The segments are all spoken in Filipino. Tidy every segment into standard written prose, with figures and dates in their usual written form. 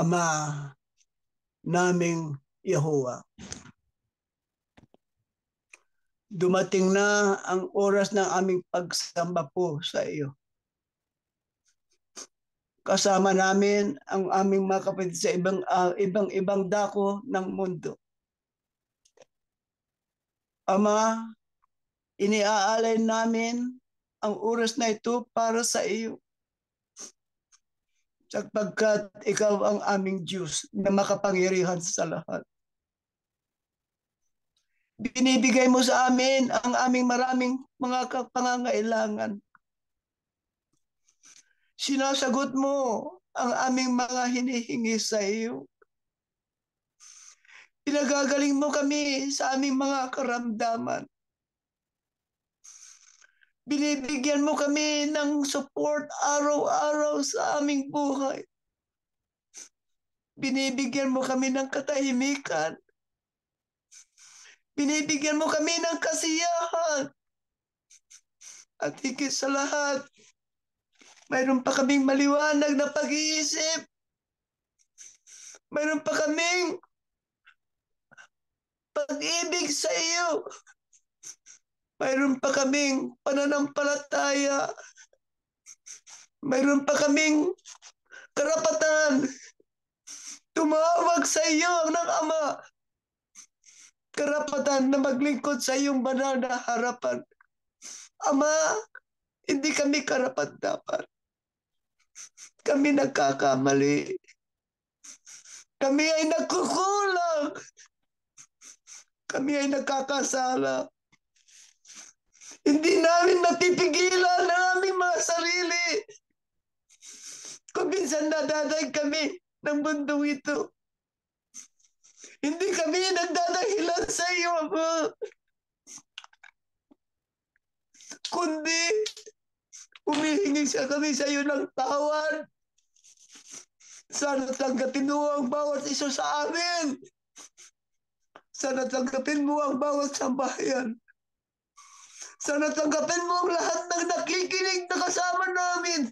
Ama naming Yahuwa. Dumating na ang oras ng aming pagsamba po sa iyo. Kasama namin ang aming mga kapatid sa ibang dako ng mundo. Ama, iniaalay namin ang oras na ito para sa iyo. Sapagkat ikaw ang aming Diyos na makapangyarihan sa lahat. Binibigay mo sa amin ang aming maraming mga pangangailangan. Sinasagot mo ang aming mga hinihingi sa iyo. Pinagagaling mo kami sa aming mga karamdaman. Binibigyan mo kami ng support araw-araw sa aming buhay. Binibigyan mo kami ng katahimikan. Binibigyan mo kami ng kasiyahan. At higit sa lahat, mayroon pa kaming maliwanag na pag-iisip. Mayroon pa kaming pag-ibig sa iyo. Mayroon pa kaming pananampalataya. Mayroon pa kaming karapatan. Tumawag sa iyo ng Ama. Karapatan na maglingkod sa iyong banal na harapan. Ama, hindi kami karapat-dapat. Kami nagkakamali. Kami ay nagkukulang. Kami ay nagkakasala. Hindi namin mapipigilan ang aming mga sarili. Kung minsan nadadaig kami ng mundong ito. Hindi kami nagdadahilan sa iyo, Ama. Kundi, humihingi siya kami sa iyo ng tawad. Sana tanggapin mo ang bawat isa sa amin. Sana tanggapin mo ang bawat sambahayan. Sana tanggapin mo ang lahat ng nakikinig na kasama namin.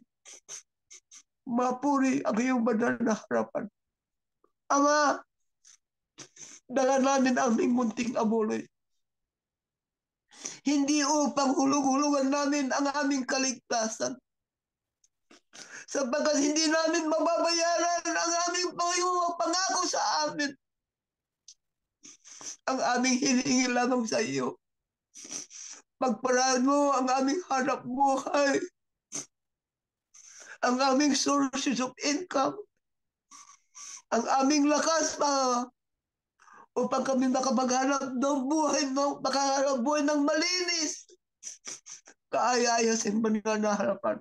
Mapuri ang iyong banal na harapan. Ama, dala namin ang aming munting abuloy. Hindi upang hulog-hulugan namin ang aming kaligtasan. Sapagkat hindi namin mababayaran ang aming pangako sa amin. Ang aming hinihingi lamang sa iyo. Pagparaan mo ang aming hanap buhay. Ang aming sources of income. Ang aming lakas pa upang kami makapaghanap ng buhay, makahanap buhay ng malinis. Kaaya-ayasin mo na harapan.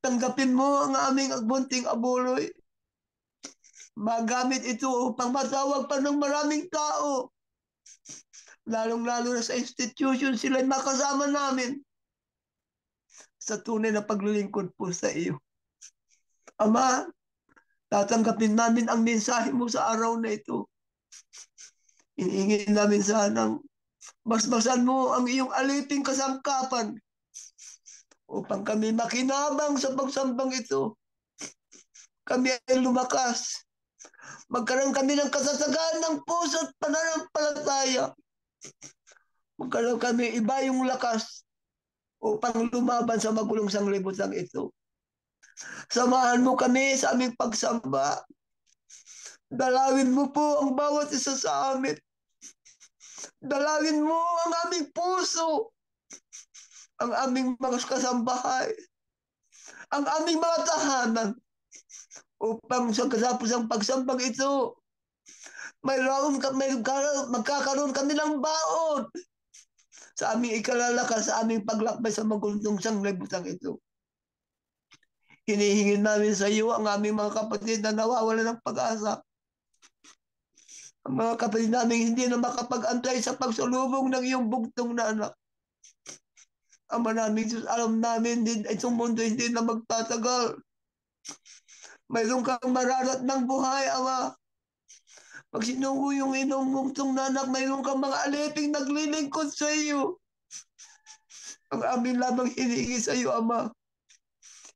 Tanggapin mo ang aming agbunting abuloy. Magamit ito upang matawag pa ng maraming tao. Lalong-lalo na sa institution, sila'y makasama namin sa tunay na paglilingkod po sa iyo. Ama, tatanggapin namin ang mensahe mo sa araw na ito. Hinihingi namin sanang basbasan mo ang iyong aliping kasangkapan upang kami makinabang sa pagsambang ito. Kami ay lumakas. Magkaroon kami ng kasasagaan ng puso at pananampalataya. Magkaroon kami iba yung lakas upang lumaban sa magulong sanglibutan ito. Samahan mo kami sa aming pagsamba. Dalawin mo po ang bawat isa sa amin. Dalawin mo ang aming puso, ang aming mga kasambahay, ang aming mga tahanan, upang sa kasapos pagsambang ito, magkakaroon kami ng baon sa aming ikalalakas, sa aming paglakbay sa magulong sanglibutan ito. Hinihingin namin sa iyo ang aming mga kapatid na nawawala ng pag-asa. Ang mga kapatid namin hindi na makapag-antay sa pagsulubong ng iyong bugtong na anak. Ama namin, Diyos, alam namin din itong mundo hindi na magtatagal. Mayroon kang mararat ng buhay, Ama. Pag sinugo yung inong bugtong na anak, mayroon kang mga aliping naglilingkod sa iyo. Ang amin lamang hinihingi sa iyo, Ama.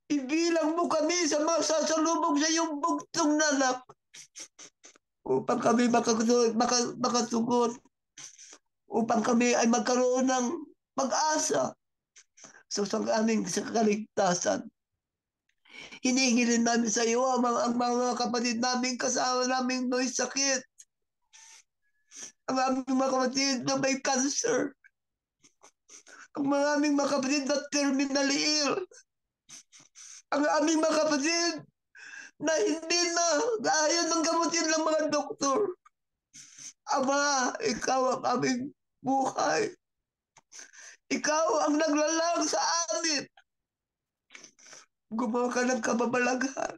Ibilang mo kami sa masasalubong sa iyong bugtong na anak upang kami makasugot, upang kami ay magkaroon ng pag-asa sa aming sa kaligtasan. Hinihingilin namin sa iyo ang mga kapatid namin kasama namin may sakit. Ang aming mga kapatid na may cancer. Ang aming mga kapatid na terminally ill. Ang aming mga kapatid na hindi na ayaw ng gamutin ng mga doktor. Ama, ikaw ang aming buhay. Ikaw ang naglalang sa amin. Gumawa ka ng kababalaghan.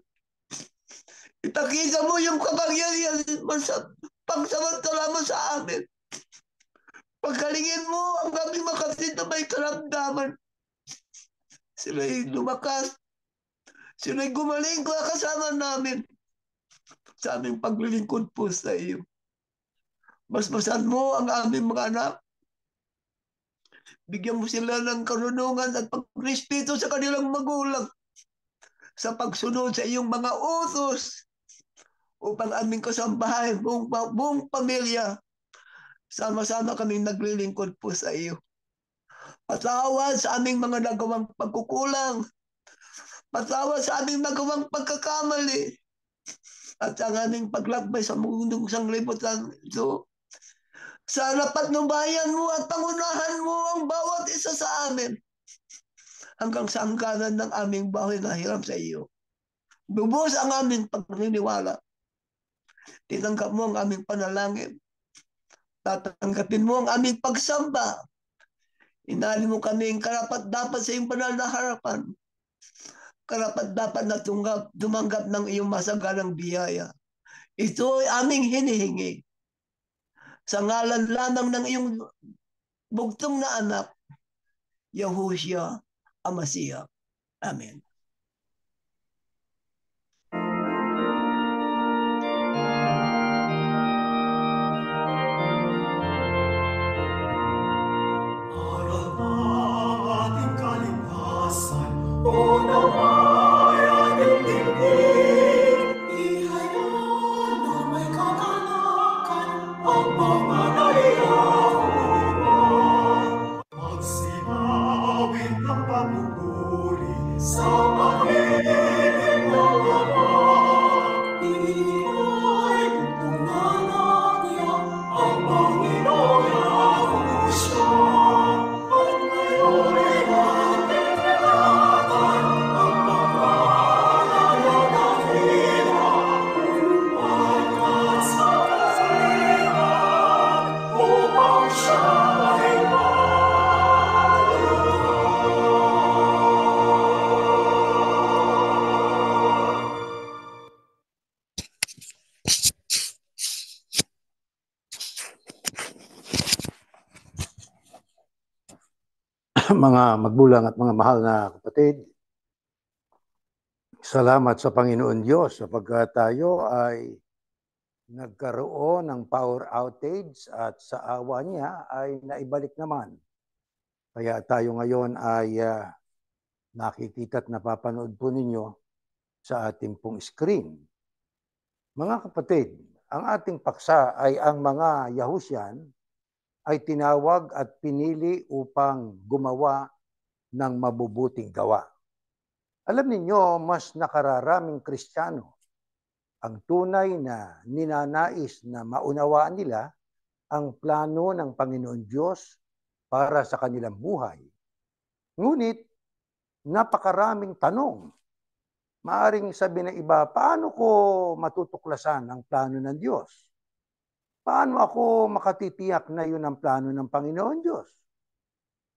Ipakita mo yung kapangyarihan mo sa pagsamantala mo sa amin. Pagkalingin mo ang aming mga kapatid na may karamdaman. Sila'y lumakas. Sila'y gumaling ko kasama namin sa aming paglilingkod po sa iyo. Basbasan mo ang aming mga anak. Bigyan mo sila ng karunungan at pagrespeto sa kanilang magulang sa pagsunod sa iyong mga utos upang aming kasambahay, buong pamilya, sama-sama kaming naglilingkod po sa iyo. Patawad sa aming mga nagawang pagkukulang. Patawad sa aming nagawang pagkakamali. At ang aming paglakbay sa mundong sanglibutan ito. Sa harapan ng bayan mo at pangunahan mo ang bawat isa sa amin. Hanggang sa hangganan ng aming bahay na hiram sa iyo. Lubos ang aming pagnininiwala. Titanggap mo ang aming panalangin. Tatanggapin mo ang aming pagsamba. Inali mo kaming karapat-dapat sa iyong banal na harapan. Karapat-dapat na tumanggap ng iyong masaganang biyaya. Ito ay aming hinihingi. Sa ngalan lamang ng iyong bugtong na anak, Yahushua Amasiya. Amen. Mga magbulang at mga mahal na kapatid, salamat sa Panginoon Diyos sapagkat tayo ay nagkaroon ng power outage at sa awa niya ay naibalik naman. Kaya tayo ngayon ay nakikita at napapanood po ninyo sa ating pong screen. Mga kapatid, ang ating paksa ay ang mga Yahusian ay tinawag at pinili upang gumawa ng mabubuting gawa. Alam ninyo, mas nakararaming Kristiyano ang tunay na ninanais na maunawaan nila ang plano ng Panginoon Diyos para sa kanilang buhay. Ngunit, napakaraming tanong. Maaring sabi ng iba, paano ko matutuklasan ang plano ng Diyos? Paano ako makatitiyak na yun ang plano ng Panginoon Diyos?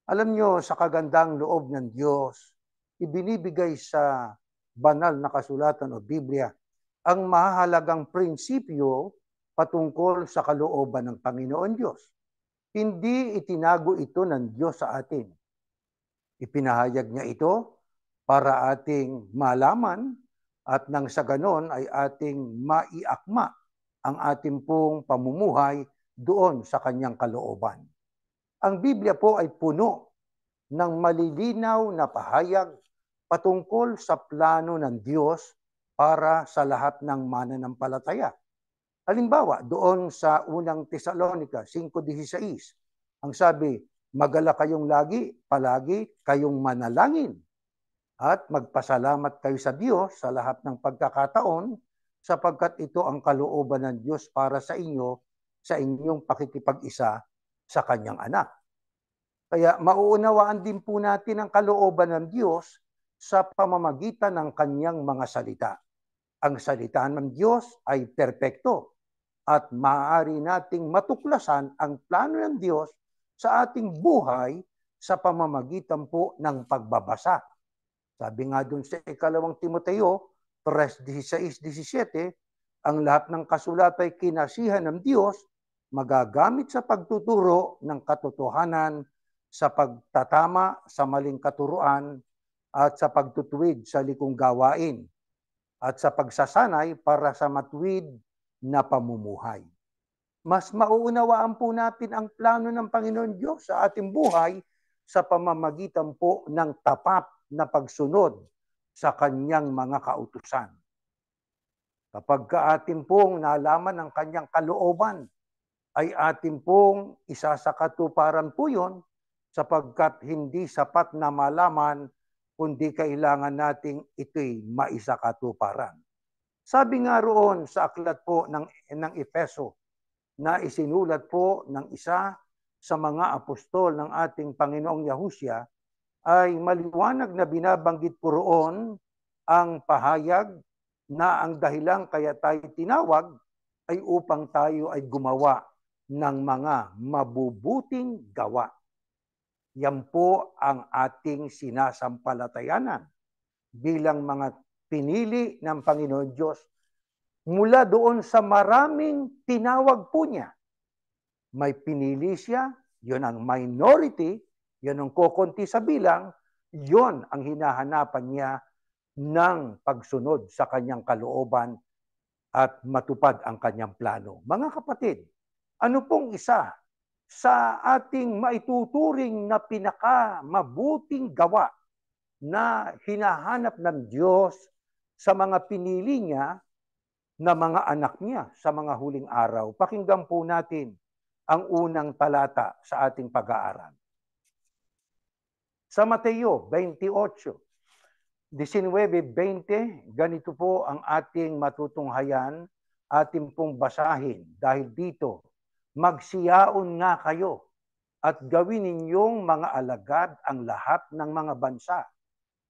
Alam nyo, sa kagandang loob ng Diyos, ibinibigay sa banal na kasulatan o Biblia ang mahalagang prinsipyo patungkol sa kalooban ng Panginoon Diyos. Hindi itinago ito ng Diyos sa atin. Ipinahayag niya ito para ating malaman at nang sa ganon ay ating maiakma ang ating pong pamumuhay doon sa kanyang kalooban. Ang Biblia po ay puno ng malilinaw na pahayag patungkol sa plano ng Diyos para sa lahat ng mananampalataya. Halimbawa, doon sa unang Tesalonica 5:16, ang sabi, magala kayong palagi kayong manalangin at magpasalamat kayo sa Diyos sa lahat ng pagkakataon sapagkat ito ang kalooban ng Diyos para sa inyo sa inyong pakikipag-isa sa kanyang anak. Kaya mauunawaan din po natin ang kalooban ng Diyos sa pamamagitan ng kanyang mga salita. Ang salita ng Diyos ay perpekto at maaari nating matuklasan ang plano ng Diyos sa ating buhay sa pamamagitan po ng pagbabasa. Sabi nga dun sa ikalawang Timoteo 3:16-17, ang lahat ng kasulat ay kinasihan ng Diyos, magagamit sa pagtuturo ng katotohanan, sa pagtatama sa maling katuruan, at sa pagtutuwid sa likong gawain, at sa pagsasanay para sa matuwid na pamumuhay. Mas mauunawaan po natin ang plano ng Panginoon Diyos sa ating buhay sa pamamagitan po ng tapat na pagsunod sa kanyang mga kautusan. Kapag atin pong nalaman ang kanyang kalooban, ay atin pong isasakatuparan po yun sapagkat hindi sapat na malaman kundi kailangan nating ito'y maisakatuparan. Sabi nga roon sa aklat po ng Efeso na isinulat po ng isa sa mga apostol ng ating Panginoong Yahushua, ay maliwanag na binabanggit po roon ang pahayag na ang dahilan kaya tayo tinawag ay upang tayo ay gumawa ng mga mabubuting gawa. Yan po ang ating sinasampalatayanan bilang mga pinili ng Panginoon Diyos mula doon sa maraming tinawag po niya. May pinili siya, yun ang minority, yun ang kokonti sa bilang, yun ang hinahanapan niya ng pagsunod sa kanyang kalooban at matupad ang kanyang plano. Mga kapatid, ano pong isa sa ating maituturing na pinakamabuting gawa na hinahanap ng Diyos sa mga pinili niya na mga anak niya sa mga huling araw? Pakinggan po natin ang unang talata sa ating pag-aaral. Sa Mateo 28:19-20, ganito po ang ating matutunghayan, ating pong basahin. Dahil dito, magsiyaon nga kayo at gawin ninyong mga alagad ang lahat ng mga bansa,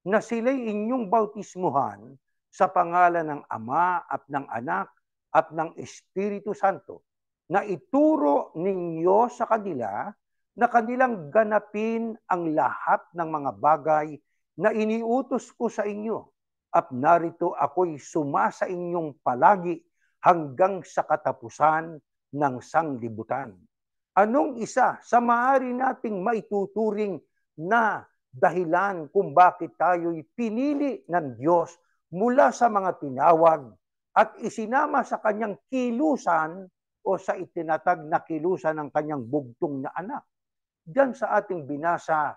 na sila'y inyong bautismuhan sa pangalan ng Ama at ng Anak at ng Espiritu Santo, na ituro ninyo sa kanila na kanilang ganapin ang lahat ng mga bagay na iniutos ko sa inyo. At narito ako'y sumasa inyong palagi hanggang sa katapusan ng sanglibutan. Anong isa sa maaari nating maituturing na dahilan kung bakit tayo'y pinili ng Diyos mula sa mga tinawag at isinama sa kanyang kilusan o sa itinatag na kilusan ng kanyang bugtong na anak? Diyan sa ating binasa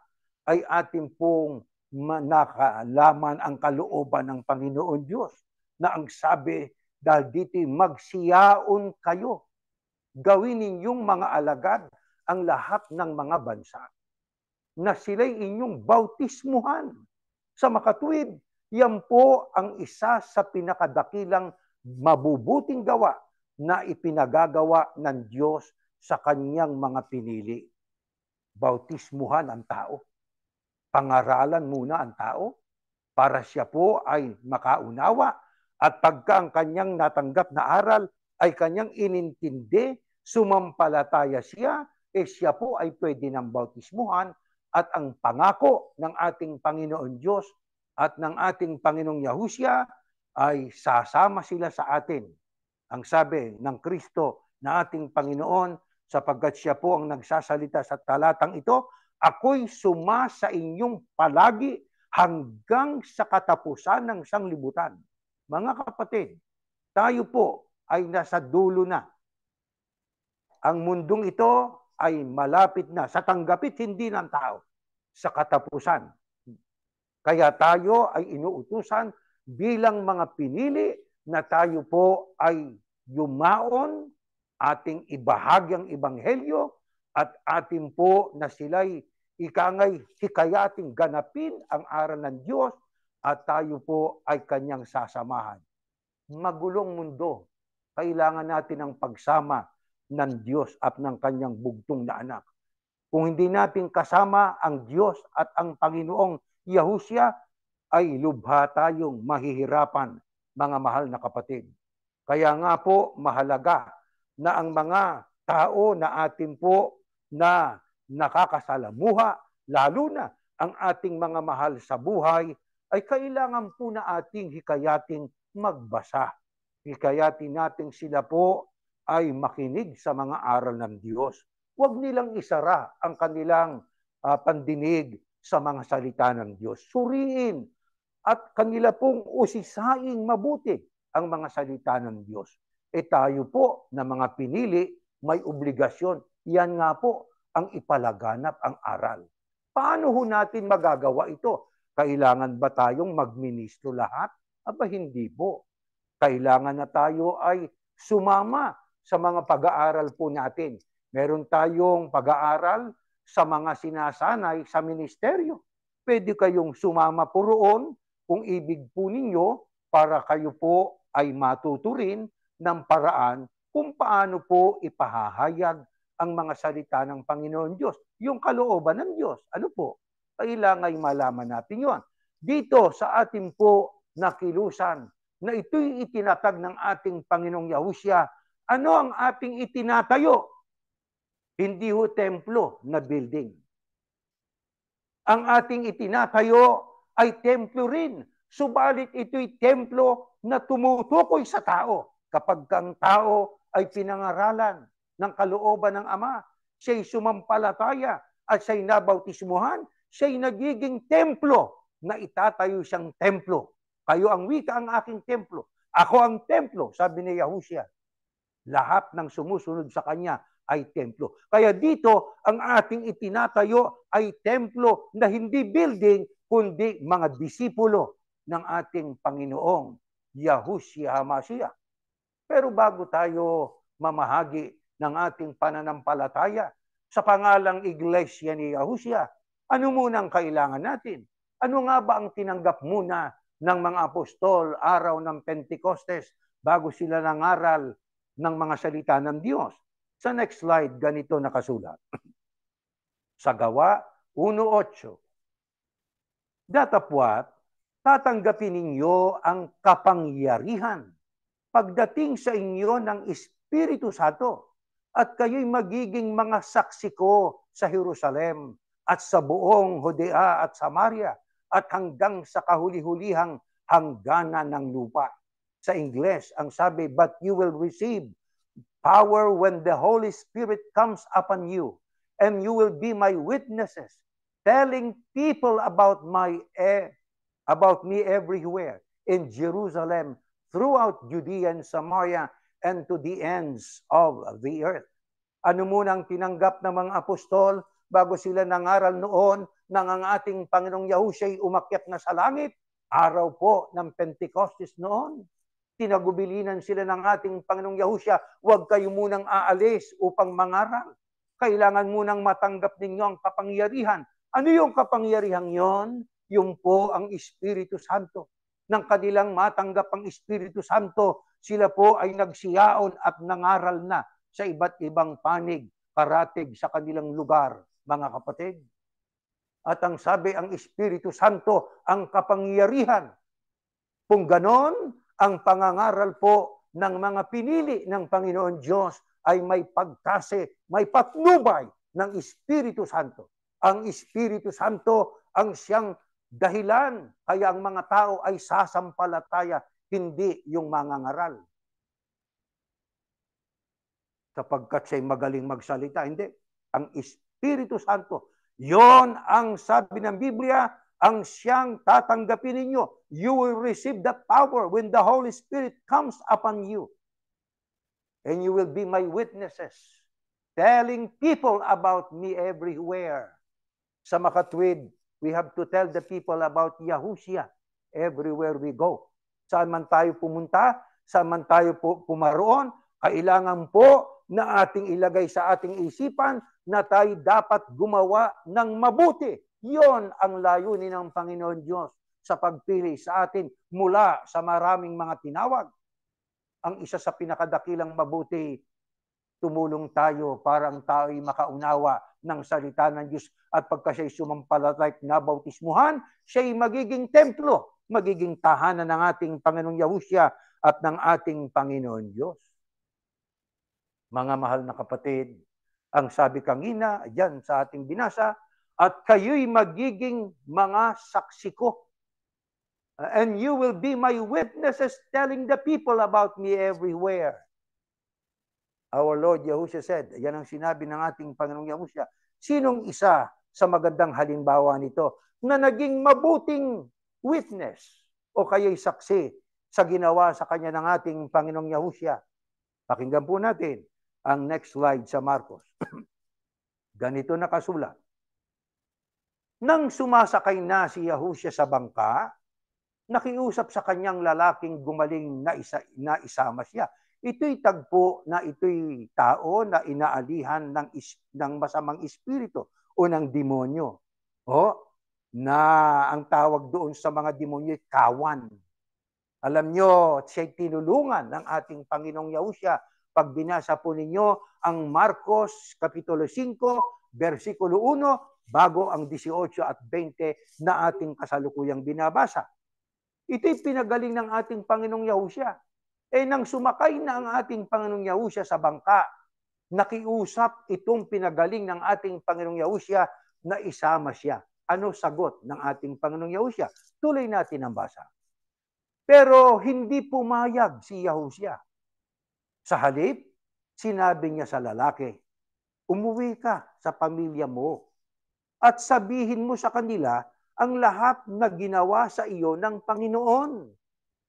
ay ating pong nakalaman ang kalooban ng Panginoon Diyos na ang sabi, dahil dito magsiyaon kayo, gawin ninyong mga alagad ang lahat ng mga bansa, na sila'y inyong bautismuhan sa makatuwid. Yan po ang isa sa pinakadakilang mabubuting gawa na ipinagagawa ng Diyos sa kanyang mga pinili. Bautismuhan ang tao. Pangaralan muna ang tao para siya po ay makaunawa at pagka ang kanyang natanggap na aral ay kanyang inintindi, sumampalataya siya, siya po ay pwede ng bautismuhan at ang pangako ng ating Panginoon Diyos at ng ating Panginoong Yahushua ay sasama sila sa atin. Ang sabi ng Kristo na ating Panginoon, sapagkat siya po ang nagsasalita sa talatang ito, ako'y suma sa inyong palagi hanggang sa katapusan ng sanglibutan. Mga kapatid, tayo po ay nasa dulo na. Ang mundong ito ay malapit na sa tanggapit hindi ng tao, sa katapusan. Kaya tayo ay inuutusan bilang mga pinili na tayo po ay yumaon, ating ibahagyang ebanghelyo, at atin po na sila'y ikangay hikayating ganapin ang aral ng Diyos at tayo po ay kanyang sasamahan. Magulong mundo, kailangan natin ang pagsama ng Diyos at ng kanyang bugtong na anak. Kung hindi natin kasama ang Diyos at ang Panginoong Yahushua, ay lubha tayong mahihirapan, mga mahal na kapatid. Kaya nga po, mahalaga na ang mga tao na atin po na nakakasalamuha, lalo na ang ating mga mahal sa buhay, ay kailangan po na ating hikayating magbasa. Hikayatin natin sila po ay makinig sa mga aral ng Diyos. Huwag nilang isara ang kanilang pandinig sa mga salita ng Diyos. Suriin at kanila pong usisaing mabuti ang mga salita ng Diyos. Tayo po na mga pinili, may obligasyon. Yan nga po ang ipalaganap ang aral. Paano ho natin magagawa ito? Kailangan ba tayong magministro lahat? Aba, hindi po. Kailangan na tayo ay sumama sa mga pag-aaral po natin. Meron tayong pag-aaral sa mga sinasanay sa ministeryo. Pwede kayong sumama po roon kung ibig po ninyo para kayo po ay matuturin ng paraan kung paano po ipahahayag ang mga salita ng Panginoon Diyos. Yung kalooban ng Diyos. Ano po? Kailangan ay malaman natin yon. Dito sa ating po nakilusan na ito'y itinatag ng ating Panginoong Yahushua, ano ang ating itinatayo? Hindi ho templo na building. Ang ating itinatayo ay templo rin. Subalit ito'y templo na tumutukoy sa tao. Kapag ang tao ay pinangaralan ng kalooban ng Ama, siya'y sumampalataya at siya'y nabautismuhan, siya'y nagiging templo na itatayo siyang templo. Kayo ang wika ang aking templo. Ako ang templo, sabi ni Yahushua. Lahat ng sumusunod sa kanya ay templo. Kaya dito, ang ating itinatayo ay templo na hindi building, kundi mga disipulo ng ating Panginoong Yahushua HaMashiach. Pero bago tayo mamahagi ng ating pananampalataya sa pangalang Iglesia ni Yahushua, ano muna ang kailangan natin? Ano nga ba ang tinanggap muna ng mga apostol araw ng Pentecostes bago sila nangaral ng mga salita ng Diyos? Sa next slide, ganito nakasulat. Sa Gawa 1:8. Datapwat, tatanggapin ninyo ang kapangyarihan pagdating sa inyo ng Espiritu Santo at kayo'y magiging mga saksi ko sa Jerusalem at sa buong Judea at Samaria at hanggang sa kahuli-hulihang hangganan ng lupa. Sa Ingles, ang sabi, but you will receive power when the Holy Spirit comes upon you, and you will be my witnesses, telling people about me everywhere, in Jerusalem, throughout Judea and Samaria, and to the ends of the earth. Ano munang tinanggap ng mga apostol bago sila nangaral noon nang ang ating Panginoong Yahushua ay umakyat na sa langit? Araw po ng Pentecostes noon. Tinagubilinan sila ng ating Panginoong Yahushua, huwag kayo munang aalis upang mangaral. Kailangan munang matanggap ninyo ang kapangyarihan. Ano yung kapangyarihan yon? Yung po ang Espiritu Santo. Nang kanilang matanggap ang Espiritu Santo, sila po ay nagsiyaon at nangaral na sa iba't ibang panig, karatig sa kanilang lugar, mga kapatid. At ang sabi, ang Espiritu Santo, ang kapangyarihan. Kung ganon, ang pangangaral po ng mga pinili ng Panginoon Diyos ay may pagkase, may patnubay ng Espiritu Santo. Ang Espiritu Santo ang siyang dahilan kaya ang mga tao ay sasampalataya, hindi yung mangangaral. Sapagkat siya'y magaling magsalita, hindi. Ang Espiritu Santo, yon ang sabi ng Biblia, ang siyang tatanggapin ninyo. You will receive the power when the Holy Spirit comes upon you. And you will be my witnesses, telling people about me everywhere. Sa makatwid We have to tell the people about Yahushua everywhere we go. Saan man tayo pumunta, saan man tayo pumaroon, kailangan po na ating ilagay sa ating isipan na tayo dapat gumawa ng mabuti. Yon ang layunin ng Panginoon Diyos sa pagpili sa atin mula sa maraming mga tinawag. Ang isa sa pinakadakilang mabuti, tumulong tayo para ang tao'y makaunawa ng salita ng Diyos at pagka siya'y sumampalatay na bautismuhan, siya'y magiging templo, magiging tahanan ng ating Panginoong Yahushua at ng ating Panginoon Diyos. Mga mahal na kapatid, ang sabi kanina, dyan sa ating binasa, at kayo'y magiging mga saksi ko. And you will be my witnesses telling the people about me everywhere. Our Lord Yahushua said, yan ang sinabi ng ating Panginoong Yahushua, sinong isa sa magandang halimbawa nito na naging mabuting witness o kaya'y saksi sa ginawa sa kanya ng ating Panginoong Yahushua? Pakinggan po natin ang next slide sa Marcos. Ganito nakasulat. Nang sumasakay na si Yahushua sa bangka, nakiusap sa kanyang lalaking gumaling na isama siya. Ito'y tagpo na ito'y tao na inaalihan ng masamang espiritu o ng demonyo. Na ang tawag doon sa mga demonyo ay kawan. Alam nyo, siya'y tinulungan ng ating Panginoong Yahushua. Pag binasa po ninyo ang Marcos Kapitulo 5, versikulo 1, bago ang 18 at 20 na ating kasalukuyang binabasa. Ito'y pinagaling ng ating Panginoong Yahushua. Nang sumakay na ang ating Panginoong Yahushua sa bangka, nakiusap itong pinagaling ng ating Panginoong Yahushua na isama siya. Ano sagot ng ating Panginoong Yahushua? Tuloy natin ang basa. Pero hindi pumayag si Yahushua. Sa halip, sinabi niya sa lalaki, umuwi ka sa pamilya mo at sabihin mo sa kanila ang lahat na ginawa sa iyo ng Panginoon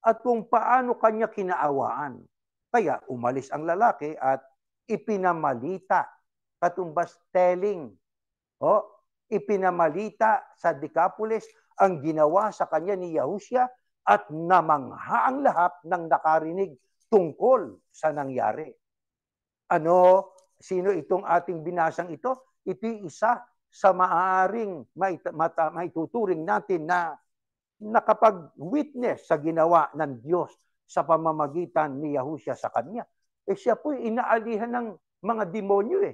at kung paano kanya kinaawaan. Kaya umalis ang lalaki at ipinamalita, katumbas telling, ipinamalita sa Decapolis ang ginawa sa kanya ni Yahushua at namangha ang lahat ng nakarinig tungkol sa nangyari. Sino itong ating binasang ito? Ito'y isa sa maaaring maituturing natin na nakapag-witness sa ginawa ng Diyos sa pamamagitan ni Yahushua sa kanya. Siya po'y inaalihan ng mga demonyo.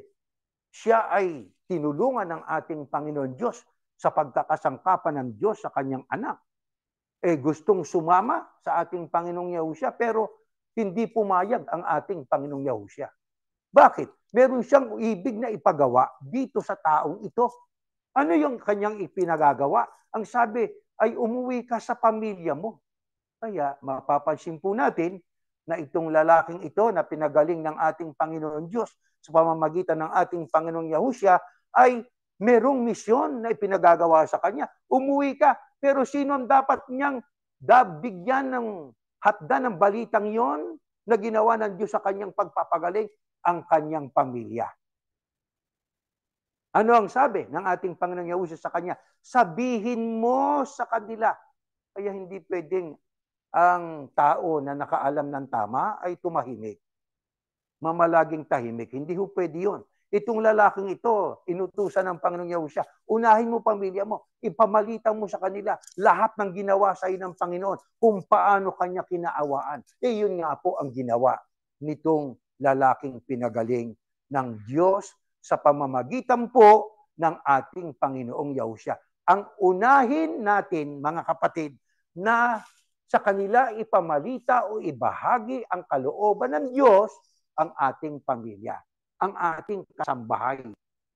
Siya ay tinulungan ng ating Panginoon Diyos sa pagkakasangkapan ng Diyos sa kanyang anak. Gustong sumama sa ating Panginoong Yahushua pero hindi pumayag ang ating Panginoong Yahushua. Bakit? Meron siyang ibig na ipagawa dito sa taong ito. Ano yung kanyang ipinagagawa? Ang sabi ay umuwi ka sa pamilya mo. Kaya mapapansin po natin na itong lalaking ito na pinagaling ng ating Panginoon Diyos sa pamamagitan ng ating Panginoong Yahushua ay merong misyon na ipinagagawa sa kanya. Umuwi ka, pero sino ang dapat niyang bigyan ng hatdan ng balitang yon na ginawa ng Diyos sa kanyang pagpapagaling? Ang kanyang pamilya. Ano ang sabi ng ating Panginoong Yahushua sa kanya? Sabihin mo sa kanila. Kaya hindi pwedeng ang tao na nakaalam ng tama ay tumahimik. Mamalaging tahimik. Hindi ho pwede yun. Itong lalaking ito, inutusan ng Panginoong Yahushua, unahin mo pamilya mo, ipamalitan mo sa kanila lahat ng ginawa sa iyo ng Panginoon, kung paano kanya kinaawaan. Yun nga po ang ginawa nitong lalaking pinagaling ng Diyos sa pamamagitan po ng ating Panginoong Yahushua. Ang unahin natin, mga kapatid, na sa kanila ipamalita o ibahagi ang kalooban ng Diyos ang ating pamilya, ang ating kasambahay.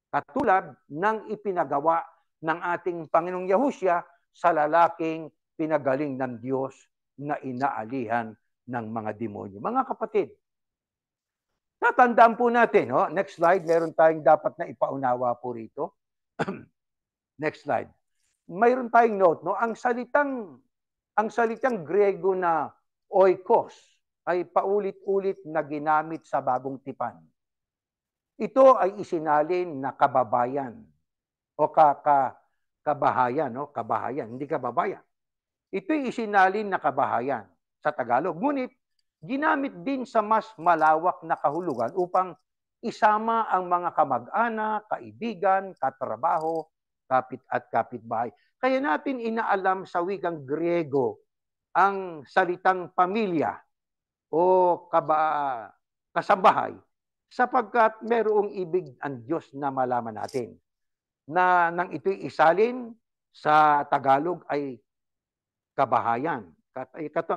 Katulad ng ipinagawa ng ating Panginoong Yahushua sa lalaking pinagaling ng Diyos na inaalihan ng mga demonyo. Mga kapatid, natandaan po natin, next slide, meron tayong dapat na ipaunawa po rito. Next slide. Mayroon tayong note, ang salitang Grego na oikos ay paulit-ulit na ginamit sa Bagong Tipan. Ito ay isinalin na kababayan o kabahayan, no? Kabahayan, hindi kababayan. Ito'y isinalin na kabahayan sa Tagalog. Ngunit, ginamit din sa mas malawak na kahulugan upang isama ang mga kamag-anak, kaibigan, katrabaho, kapit at kapitbahay. Kaya natin inaalam sa wikang Griego ang salitang pamilya o kasambahay sapagkat merong ibig ang Diyos na malaman natin na nang ito'y isalin sa Tagalog ay kabahayan,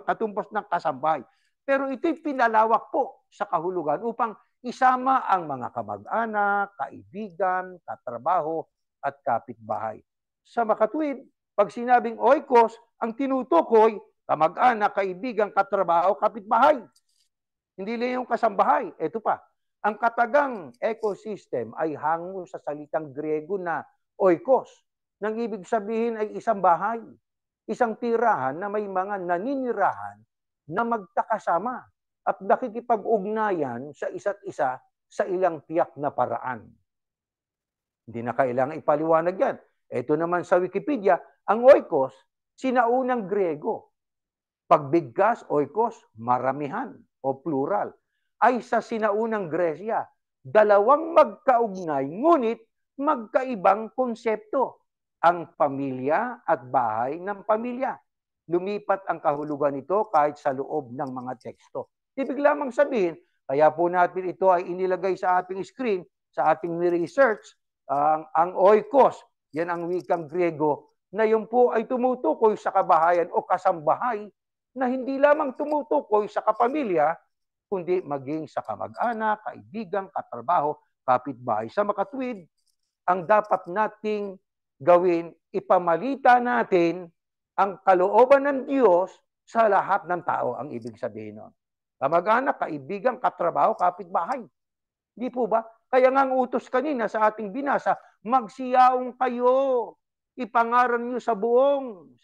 katumbas ng kasambahay. Pero ito'y pinalawak po sa kahulugan upang isama ang mga kamag-anak, kaibigan, katrabaho, at kapitbahay. Sa makatuwid, pag sinabing oikos, ang tinutukoy, kamag-anak, kaibigan, katrabaho, kapitbahay. Hindi lang yung kasambahay. Ito pa, ang katagang ecosystem ay hango sa salitang Griego na oikos. Nang ibig sabihin ay isang bahay, isang tirahan na may mga naninirahan na magkakasama at nakikipag-ugnayan sa isa't isa sa ilang tiyak na paraan. Hindi na kailangan ipaliwanag yan. Ito naman sa Wikipedia, ang oikos, sinaunang Griego. Pagbigkas, oikos, maramihan o plural, ay sa sinaunang Gresya. Dalawang magkaugnay, ngunit magkaibang konsepto. Ang pamilya at bahay ng pamilya. Lumipat ang kahulugan nito kahit sa loob ng mga teksto. Ibig lamang sabihin, kaya po natin ito ay inilagay sa ating screen, sa ating research, ang oikos, yan ang wikang Griego, na yun po ay tumutukoy sa kabahayan o kasambahay na hindi lamang tumutukoy sa kapamilya, kundi maging sa kamag-anak, kaibigan, katrabaho, kapitbahay. Sa makatwid, ang dapat nating gawin, ipamalita natin ang kalooban ng Diyos sa lahat ng tao, ang ibig sabihin nun. Kamag-anak, kaibigan, katrabaho, kapitbahay. Di po ba? Kaya nga ang utos kanina sa ating binasa, magsiyaong kayo. Ipangaral nyo sa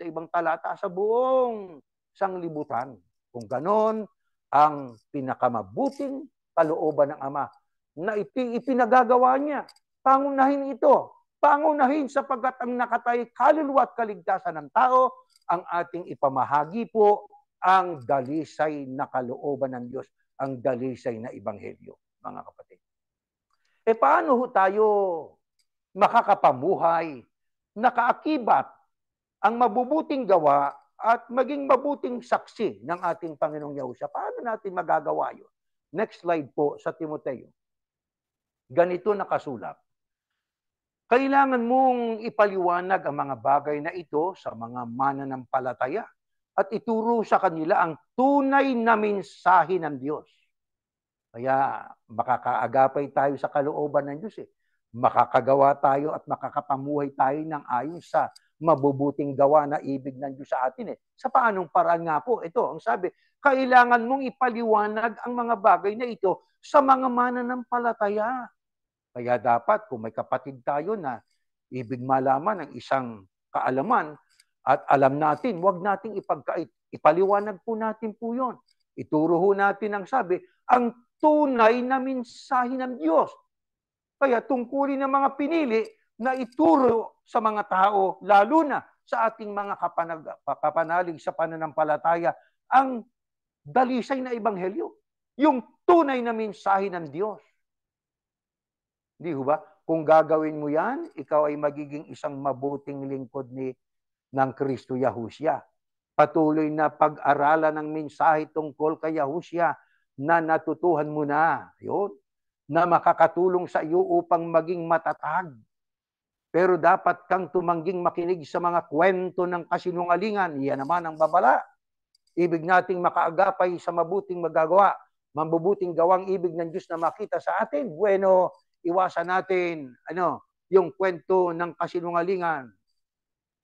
ibang talata, sa buong sanglibutan. Kung ganon, ang pinakamabuting kalooban ng Ama na ipinagagawa niya. Pangunahin ito. Pangunahin sapagkat ang nakatay kaluluwa at kaligtasan ng tao, ang ating ipamahagi po ang dalisay na kalooban ng Diyos, ang dalisay na ebanghelyo, mga kapatid. Paano tayo makakapamuhay, nakaakibat ang mabubuting gawa at maging mabuting saksi ng ating Panginoong Yahushua? Paano natin magagawa yun? Next slide po sa Timoteo. Ganito nakasulat. Kailangan mong ipaliwanag ang mga bagay na ito sa mga mananampalataya at ituro sa kanila ang tunay na mensahe ng Diyos. Kaya makakaagapay tayo sa kalooban ng Diyos. Makakagawa tayo at makakapamuhay tayo ng ayon sa mabubuting gawa na ibig ng Diyos sa atin. Sa paanong paraan nga po? Ito, ang sabi, kailangan mong ipaliwanag ang mga bagay na ito sa mga mananampalataya. Kaya dapat, kung may kapatid tayo na ibig malaman ng isang kaalaman at alam natin, huwag nating ipagkait. Ipaliwanag po natin po yun. Ituro ho natin ang sabi, ang tunay na mensahe ng Diyos. Kaya tungkulin ng mga pinili na ituro sa mga tao, lalo na sa ating mga kapanalig sa pananampalataya, ang dalisay na ebanghelyo. Yung tunay na mensahe ng Diyos. Di ba? Kung gagawin mo yan, ikaw ay magiging isang mabuting lingkod ng Kristo Yahushua. Patuloy na pag-aralan ng mensahe tungkol kay Yahushua na natutuhan mo na. Yun. Na makakatulong sa iyo upang maging matatag. Pero dapat kang tumangging makinig sa mga kwento ng kasinungalingan. Iyan naman ang babala. Ibig nating makaagapay sa mabuting magagawa. Mabubuting gawang ibig ng Diyos na makita sa atin. Bueno, iwasan natin yung kwento ng kasinungalingan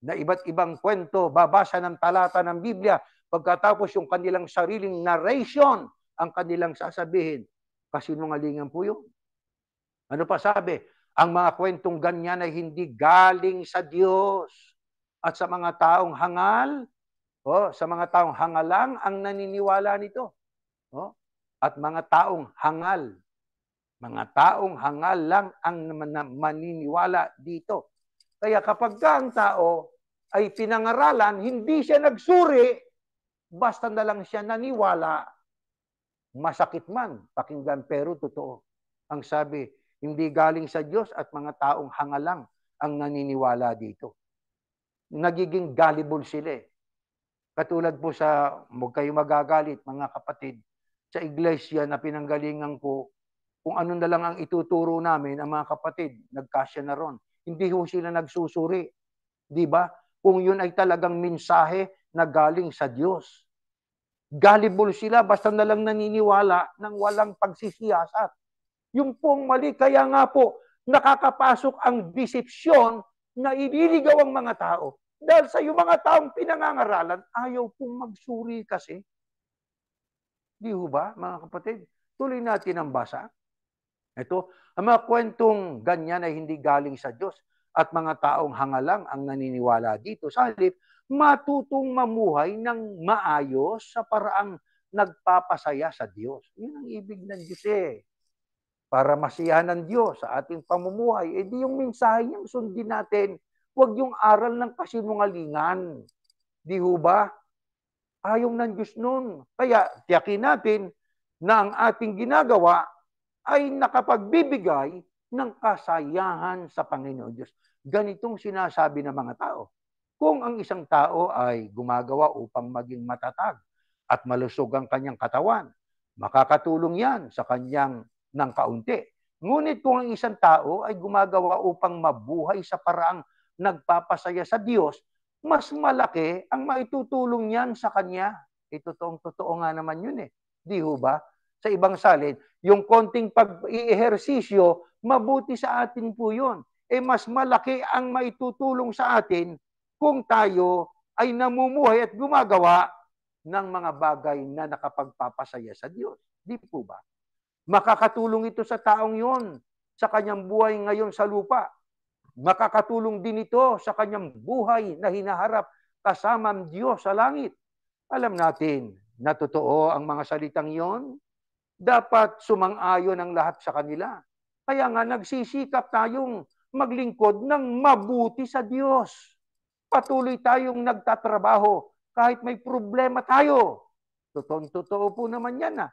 na iba't ibang kwento, babasa ng talata ng Biblia, pagkatapos yung kanilang sariling narration ang kanilang sasabihin. Kasinungalingan po yun. Ano pa sabi? Ang mga kwentong ganyan ay hindi galing sa Diyos. At sa mga taong hangal, sa mga taong hangalang ang naniniwala nito. At mga taong hangal lang ang maniniwala dito. Kaya kapag ang tao ay pinangaralan, hindi siya nagsuri, basta na lang siya naniwala, masakit man pakinggan pero totoo. Ang sabi, hindi galing sa Diyos at mga taong hangalang ang naniniwala dito. Nagiging gullible sila eh. Katulad po sa, huwag kayo magagalit mga kapatid, sa iglesia na pinanggalingan ko, kung ano na lang ang ituturo namin, ang mga kapatid, nagkasya na ron. Hindi ho sila nagsusuri. Di ba? Kung yun ay talagang mensahe na galing sa Diyos. Gullible sila, basta na lang naniniwala ng walang pagsisiyasat. Yung pong mali, kaya nga po, nakakapasok ang desepsyon na ililigaw ang mga tao. Dahil sa yung mga taong pinangangaralan, ayaw pong magsuri kasi. Di ho ba, mga kapatid? Tuloy natin ang basa. Ito, ang mga kwentong ganyan ay hindi galing sa Diyos at mga taong hangalang ang naniniwala dito. Sa halip, matutong mamuhay ng maayos sa paraang nagpapasaya sa Diyos. Yun ang ibig ng Diyos eh. Para masiyahan ng Diyos sa ating pamumuhay, di yung mensahe niyang sundin natin. Huwag yung aral ng kasinungalingan. Di ho ba? Ayaw ng Diyos nun. Kaya tiyakin natin na ang ating ginagawa ay nakapagbibigay ng kasayahan sa Panginoon Diyos. Ganitong sinasabi ng mga tao. Kung ang isang tao ay gumagawa upang maging matatag at malusog ang kanyang katawan, makakatulong yan sa kanyang ng kaunti. Ngunit kung ang isang tao ay gumagawa upang mabuhay sa paraang nagpapasaya sa Diyos, mas malaki ang maitutulong niyan sa kanya. Totoo nga naman yun eh. Di ho ba? Sa ibang salin, yung konting pag-i-ehersisyo, mabuti sa atin po yun. Mas malaki ang maitutulong sa atin kung tayo ay namumuhay at gumagawa ng mga bagay na nakapagpapasaya sa Diyos. Di po ba? Makakatulong ito sa taong yon sa kanyang buhay ngayon sa lupa. Makakatulong din ito sa kanyang buhay na hinaharap kasama ang Diyos sa langit. Alam natin na totoo ang mga salitang yon. Dapat sumang-ayon ang lahat sa kanila. Kaya nga nagsisikap tayong maglingkod ng mabuti sa Diyos. Patuloy tayong nagtatrabaho kahit may problema tayo. Totoo po naman yan ah.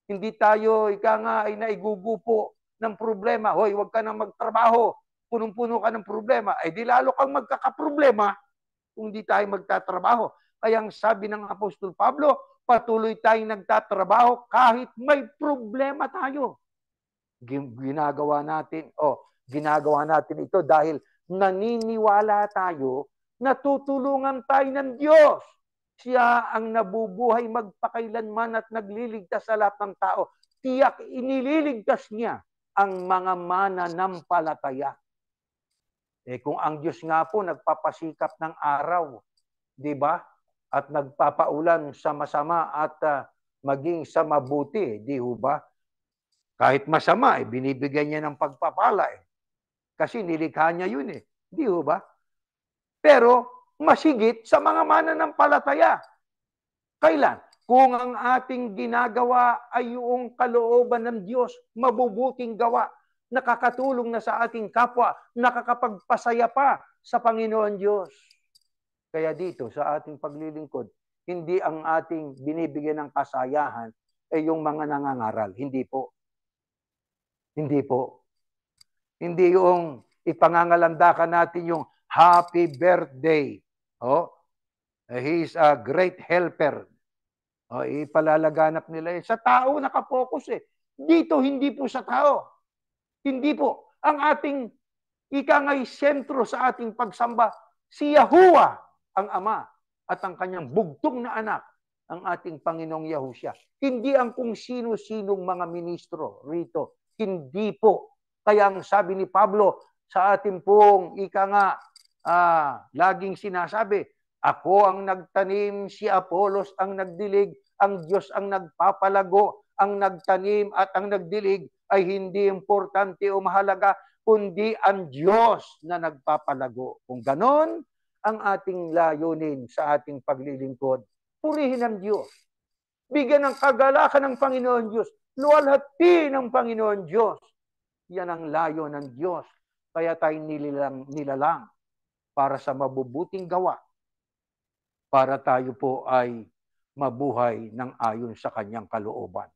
Hindi tayo, ay naigugupo ng problema. Hoy, huwag ka nang magtrabaho. Punong-puno ka ng problema. Di lalo kang magkakaproblema kung di tayo magtatrabaho. Kaya ang sabi ng Apostol Pablo, patuloy tayong nagtatrabaho kahit may problema tayo. Ginagawa natin ito dahil naniniwala tayo na tutulungan tayo ng Diyos. Siya ang nabubuhay magpakailanman at nagliligtas sa lahat ng tao. Tiyak inililigtas niya ang mga mananampalataya. Kung ang Diyos nga po nagpapasikap ng araw, di ba? At nagpapaulan sa masama at maging sa mabuti, di ho ba? Kahit masama, binibigyan niya ng pagpapala Kasi nilikha niya yun Di ho ba? Pero masigit sa mga mananampalataya. Kailan? Kung ang ating ginagawa ay yung kalooban ng Diyos, mabubuting gawa, nakakatulong na sa ating kapwa, nakakapagpasaya pa sa Panginoon Diyos. Kaya dito sa ating paglilingkod, hindi ang ating binibigyan ng kasayahan ay yung mga nangangaral. Hindi po. Hindi po. Hindi yung ipangangalandakan natin yung happy birthday. He is a great helper. Ipalalaganap nila sa tao nakapokus Dito hindi po sa tao. Hindi po. Ang ating ikangay sentro sa ating pagsamba, si Yahuwah ang Ama at ang kanyang bugtong na anak, ang ating Panginoong Yahushua. Hindi ang kung sino-sinong mga ministro rito. Hindi po. Kaya ang sabi ni Pablo sa ating pong laging sinasabi, ako ang nagtanim, si Apolos ang nagdilig, ang Diyos ang nagpapalago, ang nagtanim at ang nagdilig ay hindi importante o mahalaga, kundi ang Diyos na nagpapalago. Kung ganon ang ating layunin sa ating paglilingkod, purihin ang Diyos. Bigyan ng kagalakan ng Panginoon Diyos. Luwalhati ng Panginoon Diyos. Yan ang layo ng Diyos. Kaya tayo nilalang. para sa mabubuting gawa, para tayo po ay mabuhay ng ayon sa kanyang kalooban.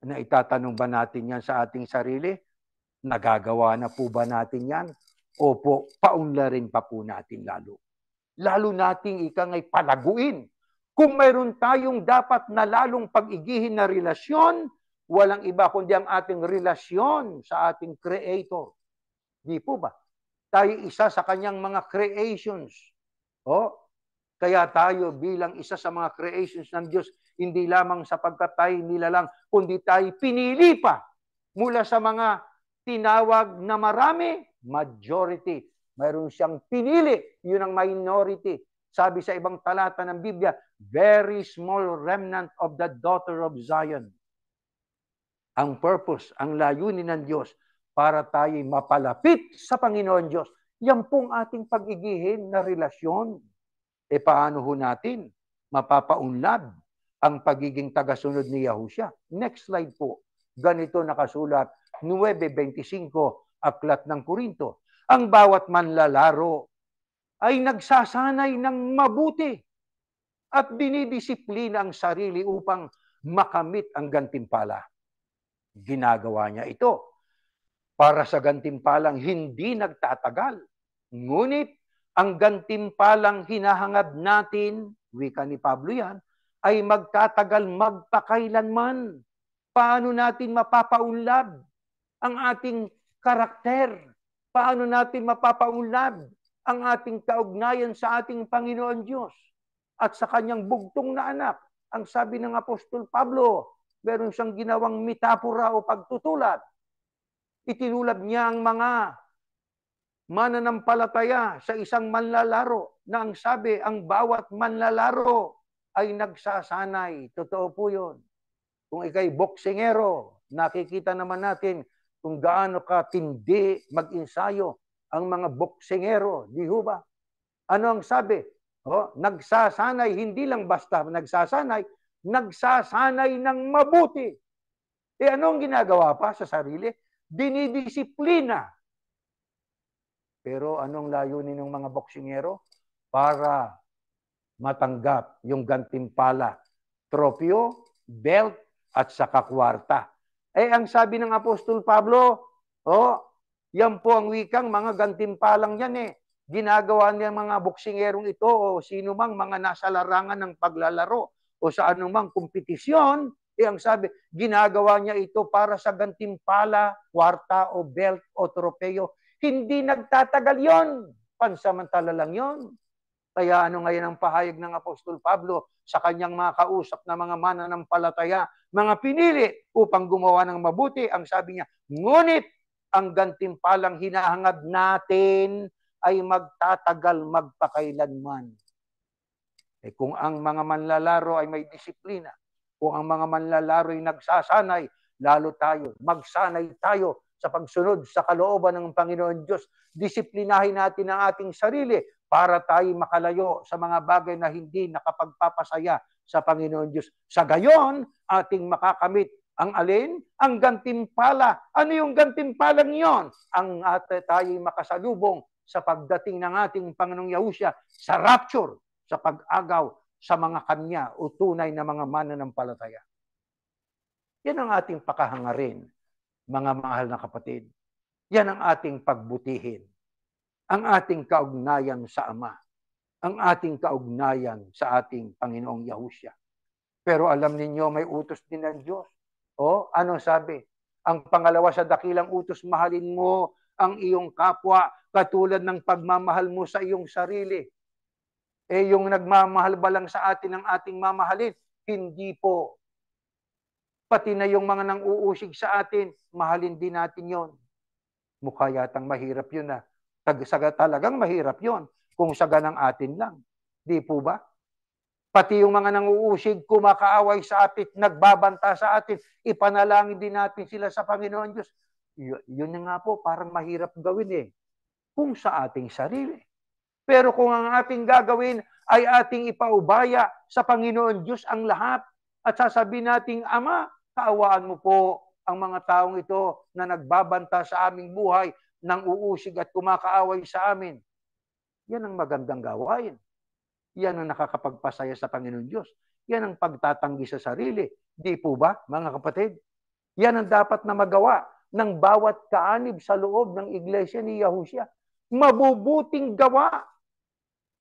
Na itatanong ba natin yan sa ating sarili? Nagagawa na po ba natin yan? Opo, paunlarin pa po natin lalo. Lalo nating ikangay palaguin. Kung mayroon tayong dapat na lalong pag-igihin na relasyon, walang iba kundi ang ating relasyon sa ating Creator. Di po ba? Tayo isa sa kanyang mga creations. Kaya tayo bilang isa sa mga creations ng Diyos, hindi lamang sapagkat tayo nilalang, kundi tayo pinili pa mula sa mga tinawag na marami, majority. Mayroon siyang pinili, yun ang minority. Sabi sa ibang talata ng Biblia, very small remnant of the daughter of Zion. Ang purpose, ang layunin ng Diyos para tayo mapalapit sa Panginoon Diyos. Yan pong ating pag-igihin na relasyon. Paano ho natin mapapaunlad ang pagiging tagasunod ni Yahushua? Next slide po. Ganito nakasulat, 9:25, Aklat ng Korinto. Ang bawat manlalaro ay nagsasanay ng mabuti at dinidisiplina ang sarili upang makamit ang gantimpala. Ginagawa niya ito para sa gantimpalang hindi nagtatagal. Ngunit ang gantimpalang hinahangad natin, wika ni Pablo yan, ay magtatagal magpakailanman. Paano natin mapapaunlad ang ating karakter? Paano natin mapapaunlad ang ating kaugnayan sa ating Panginoon Diyos at sa kanyang bugtong na anak? Ang sabi ng Apostol Pablo, meron siyang ginawang metapora o pagtutulad. Itinulad niya ang mga mananampalataya sa isang manlalaro na ang sabi, ang bawat manlalaro ay nagsasanay. Totoo po yun. Kung ikay boksingero, nakikita naman natin kung gaano katindi mag-ensayo ang mga boksingero. Di ho ba? Ano ang sabi? Nagsasanay, hindi lang basta nagsasanay, nagsasanay ng mabuti. Ano ang ginagawa pa sa sarili? Dinidisiplina. Pero anong layunin ng mga boksingero? Para matanggap yung gantimpala, tropyo, belt, at saka kwarta. Ang sabi ng Apostol Pablo, yan po ang wikang mga gantimpalang yan Ginagawa niya mga boksingerong ito o sino mang mga nasa larangan ng paglalaro o sa anumang kompetisyon, ang sabi, ginagawa niya ito para sa gantimpala, kwarta o belt o tropeo. Hindi nagtatagal yon, pansamantala lang yon. Kaya ano ngayon ang pahayag ng Apostol Pablo sa kanyang mga kausap na mga mananampalataya, mga pinili upang gumawa ng mabuti, ang sabi niya, ngunit ang gantimpalang hinahangad natin ay magtatagal magpakailanman. Kung ang mga manlalaro ay may disiplina, kung ang mga manlalaro ay nagsasanay, lalo tayo, magsanay tayo sa pagsunod sa kalooban ng Panginoon Diyos. Disiplinahin natin ang ating sarili para tayo makalayo sa mga bagay na hindi nakapagpapasaya sa Panginoon Diyos. Sa gayon, ating makakamit ang alin? Ang gantimpala. Ano yung gantimpalang yon? Ang tayo makasalubong sa pagdating ng ating Panginoong Yahushua sa rapture, sa pag-agaw sa mga kanya o tunay na mga mananampalataya. Yan ang ating pakahangarin, mga mahal na kapatid. Yan ang ating pagbutihin. Ang ating kaugnayan sa Ama. Ang ating kaugnayan sa ating Panginoong Yahushua. Pero alam ninyo, may utos din ng Diyos. Ano sabi? Ang pangalawa sa dakilang utos, mahalin mo ang iyong kapwa katulad ng pagmamahal mo sa iyong sarili. Yung nagmamahal ba lang sa atin ang ating mamahalin? Hindi po. Pati na yung mga nang-uusig sa atin, mahalin din natin yon. Mukha yatang mahirap yun talagang mahirap yon kung saga ng atin lang. Di po ba? Pati yung mga nang-uusig, kumakaaway sa atin, nagbabanta sa atin, ipanalangin din natin sila sa Panginoon Diyos. Yun nga po, parang mahirap gawin kung sa ating sarili. Pero kung ang ating gagawin ay ating ipaubaya sa Panginoon Diyos ang lahat at sasabihin nating, Ama, kaawaan mo po ang mga taong ito na nagbabanta sa aming buhay, nang uusig at kumakaaway sa amin. Yan ang magandang gawain. Yan ang nakakapagpasaya sa Panginoon Diyos. Yan ang pagtatanggi sa sarili. Di po ba, mga kapatid? Yan ang dapat na magawa ng bawat kaanib sa loob ng iglesia ni Yahushua. Mabubuting gawa.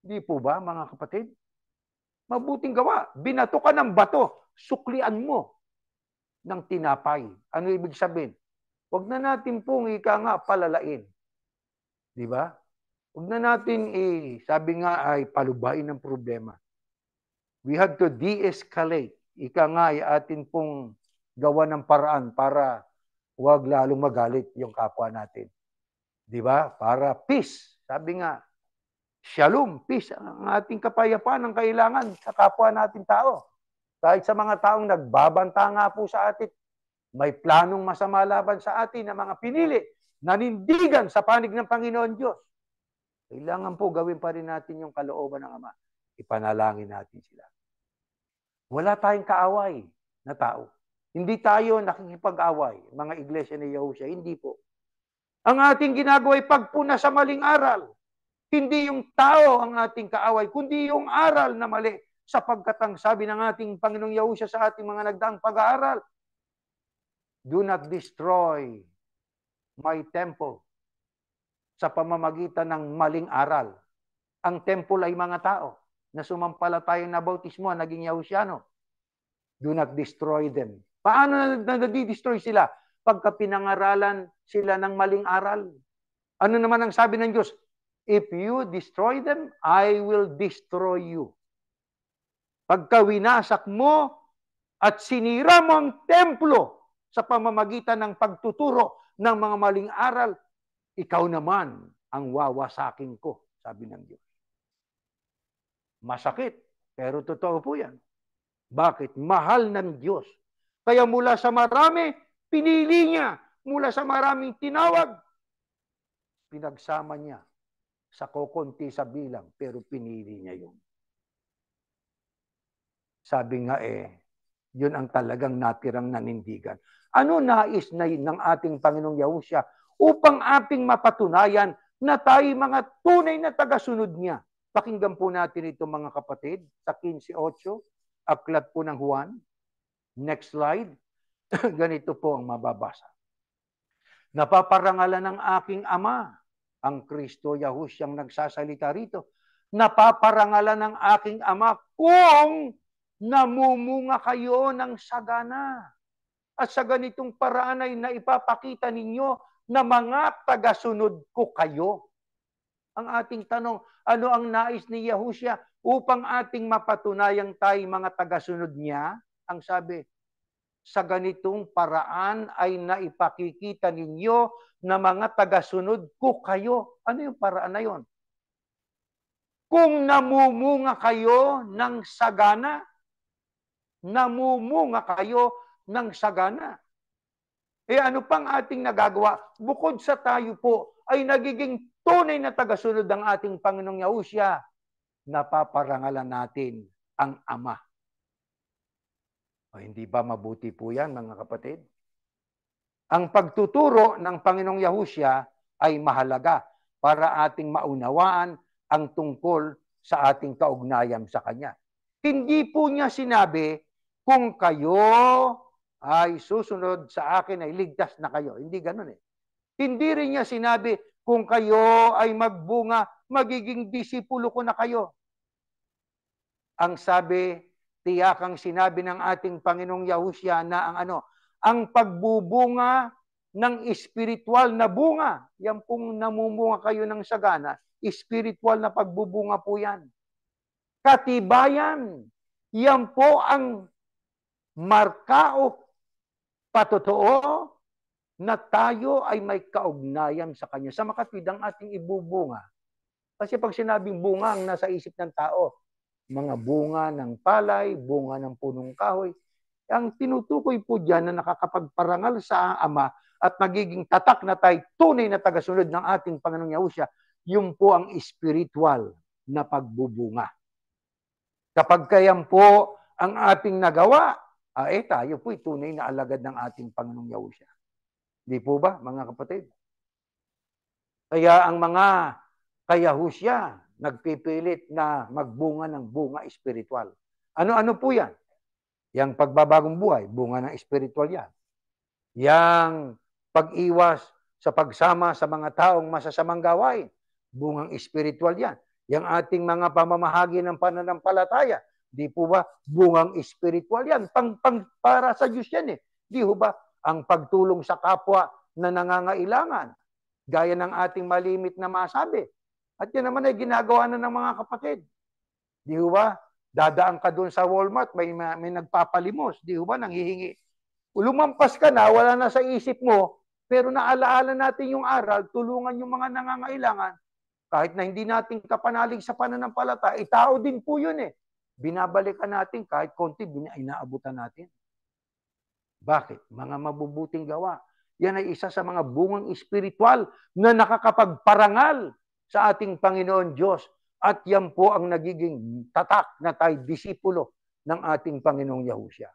Di po ba, mga kapatid? Mabuting gawa. Binato ka ng bato, suklian mo ng tinapay. Ano ibig sabihin? Huwag na natin pong palalain. Di ba? Huwag na natin sabi nga ay palubain ng problema. We have to de-escalate. Ay atin pong gawa ng paraan para huwag lalong magalit yung kapwa natin. Di ba? Para peace. Sabi nga, shalom, peace, ang ating kapayapaan ang kailangan sa kapwa natin tao. Kahit sa mga taong nagbabanta nga po sa atin, may planong masama laban sa atin na mga pinili, nanindigan sa panig ng Panginoon Diyos. Kailangan po gawin pa rin natin yung kalooban ng Ama. Ipanalangin natin sila. Wala tayong kaaway na tao. Hindi tayo nakikipag-away, mga iglesia ni Yahushua. Hindi po. Ang ating ginagawa ay pagpuna sa maling aral. Hindi yung tao ang ating kaaway, kundi yung aral na mali. Sapagkat ang sabi ng ating Panginoong Yahushua sa ating mga nagdaang pag-aaral, do not destroy my temple sa pamamagitan ng maling aral. Ang temple ay mga tao na sumampalatayang na bautismo, naging Yahushiano. Do not destroy them. Paano na-destroy sila? Pagka pinangaralan sila ng maling aral. Ano naman ang sabi ng Diyos? If you destroy them, I will destroy you. Pagka winasak mo at sinira mo ang templo sa pamamagitan ng pagtuturo ng mga maling aral, ikaw naman ang wawasakin ko, sabi ng Diyos. Masakit, pero totoo po yan. Bakit? Mahal ng Diyos. Kaya mula sa marami, pinili niya. Mula sa maraming tinawag, pinagsama niya sa kokonti sa bilang, pero pinili niya yun. Sabi nga yun ang talagang natirang nanindigan. Ano nais na ng ating Panginoong Yahushua upang ating mapatunayan na tayo mga tunay na tagasunod niya? Pakinggan po natin ito mga kapatid sa 15:8, aklat po ng Juan. Next slide. Ganito po ang mababasa. Napaparangalan ng aking Ama, ang Kristo Yahushua ang nagsasalita rito. Napaparangalan ng aking Ama kung namumunga kayo ng sagana. At sa ganitong paraan ay naipapakita ninyo na mga tagasunod ko kayo. Ang ating tanong, ano ang nais ni Yahushua upang ating mapatunayang tayo mga tagasunod niya? Ang sabi, sa ganitong paraan ay naipakikita ninyo na mga tagasunod ko kayo. Ano yung paraan na yon? Kung namumunga kayo ng sagana, namumunga kayo ng sagana. Ano pang ating nagagawa? Bukod sa tayo po ay nagiging tunay na tagasunod ng ating Panginoong Yahushua, napaparangalan natin ang Ama. O, hindi ba mabuti po yan, mga kapatid? Ang pagtuturo ng Panginoong Yahushua ay mahalaga para ating maunawaan ang tungkol sa ating kaugnayan sa Kanya. Hindi po niya sinabi, kung kayo ay susunod sa akin ay ligtas na kayo. Hindi ganun Hindi rin niya sinabi, kung kayo ay magbunga, magiging disipulo ko na kayo. Ang sabi, tiyakang sinabi ng ating Panginoong Yahushua na ang pagbubunga ng espiritual na bunga, yan pong namumunga kayo ng sagana, espiritual na pagbubunga po yan. Katibayan, yan po ang marka o patotoo na tayo ay may kaugnayan sa Kanya. Sa makatwid ang ating ibubunga. Kasi pag sinabing bunga ang nasa isip ng tao, mga bunga ng palay, bunga ng punong kahoy, ang tinutukoy po dyan na nakakapagparangal sa Ama at magiging tatak na tayo tunay na tagasunod ng ating Panginoong Yahushua, yun po ang spiritual na pagbubunga. Kapag kayan po ang ating nagawa, tayo po'y tunay na alagad ng ating Panginoong Yahushua. Di po ba, mga kapatid? Kaya ang mga kayahushya nagpipilit na magbunga ng bunga espiritual. Ano-ano po yan? Yang pagbabagong buhay, bunga ng espiritual yan. Yang pag-iwas sa pagsama sa mga taong masasamang gawain, bungang espiritual yan. Yang ating mga pamamahagi ng pananampalataya, di po ba bungang espiritual yan? Para sa Diyos yan eh. Di ho ba? Ang pagtulong sa kapwa na nangangailangan, gaya ng ating malimit na masabi. At yan naman ay ginagawa na ng mga kapatid. Di ho ba? Dadaan ka doon sa Walmart, may nagpapalimos. Di ho ba? Nanghihingi. Lumampas ka na, wala na sa isip mo, pero naalaala natin yung aral, tulungan yung mga nangangailangan. Kahit na hindi natin kapanalig sa pananampalataya, tao din po yun eh. Binabalikan natin kahit konti, inaabutan natin. Bakit? Mga mabubuting gawa. Yan ay isa sa mga bungang espiritual na nakakapagparangal sa ating Panginoon Diyos. At yan po ang nagiging tatak na tayo disipulo ng ating Panginoong Yahushua.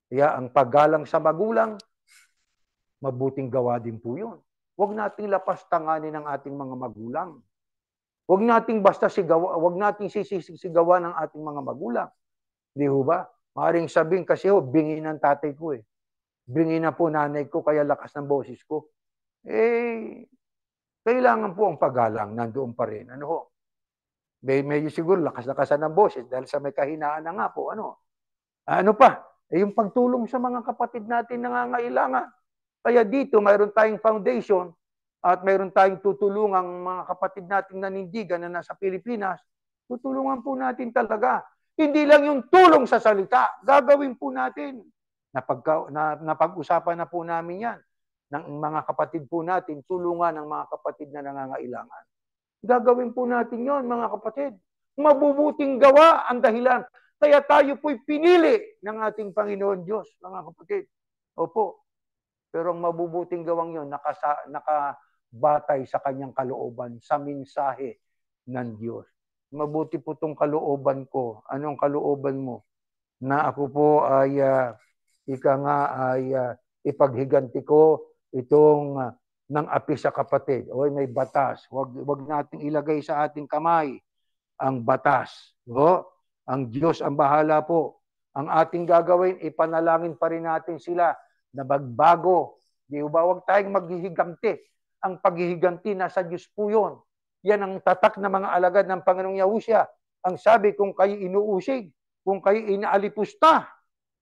Kaya ang paggalang sa magulang, mabuting gawa din po yun. Huwag nating lapastanganin ang ating mga magulang. Huwag nating basta huwag nating sisigawan ng ating mga magulang. Di ho ba? Maaaring sabihin kasi bingi ng tatay ko eh. Bingi na po nanay ko kaya lakas ng boses ko. Kailangan po ang paggalang nandoon pa rin. Ano ho? Medyo siguro lakas-lakasan ng boses dahil sa may kahinaan na nga po. Ano pa? Yung pagtulong sa mga kapatid natin na nangangailangan. Kaya dito, mayroon tayong foundation at mayroon tayong tutulungang mga kapatid nating nanindigan na nasa Pilipinas. Tutulungan po natin talaga. Hindi lang yung tulong sa salita. Gagawin po natin. Napag-usapan na po namin yan ng mga kapatid po natin, tulungan ng mga kapatid na nangangailangan. Gagawin po natin yon mga kapatid. Mabubuting gawa ang dahilan. Kaya tayo po'y pinili ng ating Panginoon Diyos, mga kapatid. Opo. Pero ang mabubuting gawang yon nakabatay sa kanyang kalooban, sa mensahe ng Diyos. Mabuti po itong kalooban ko. Anong kalooban mo? Na ako po ay ipaghiganti ko itong ng api sa kapatid. O may batas. Wag nating ilagay sa ating kamay ang batas. O, ang Diyos ang bahala po. Ang ating gagawin, ipanalangin pa rin natin sila na magbago. Di ba? Huwag tayong maghihiganti. Ang paghihiganti, nasa Diyos po yun. Yan ang tatak na mga alagad ng Panginoong Yahushua. Ang sabi, kung kayo inuusig, kung kayo inaalipusta,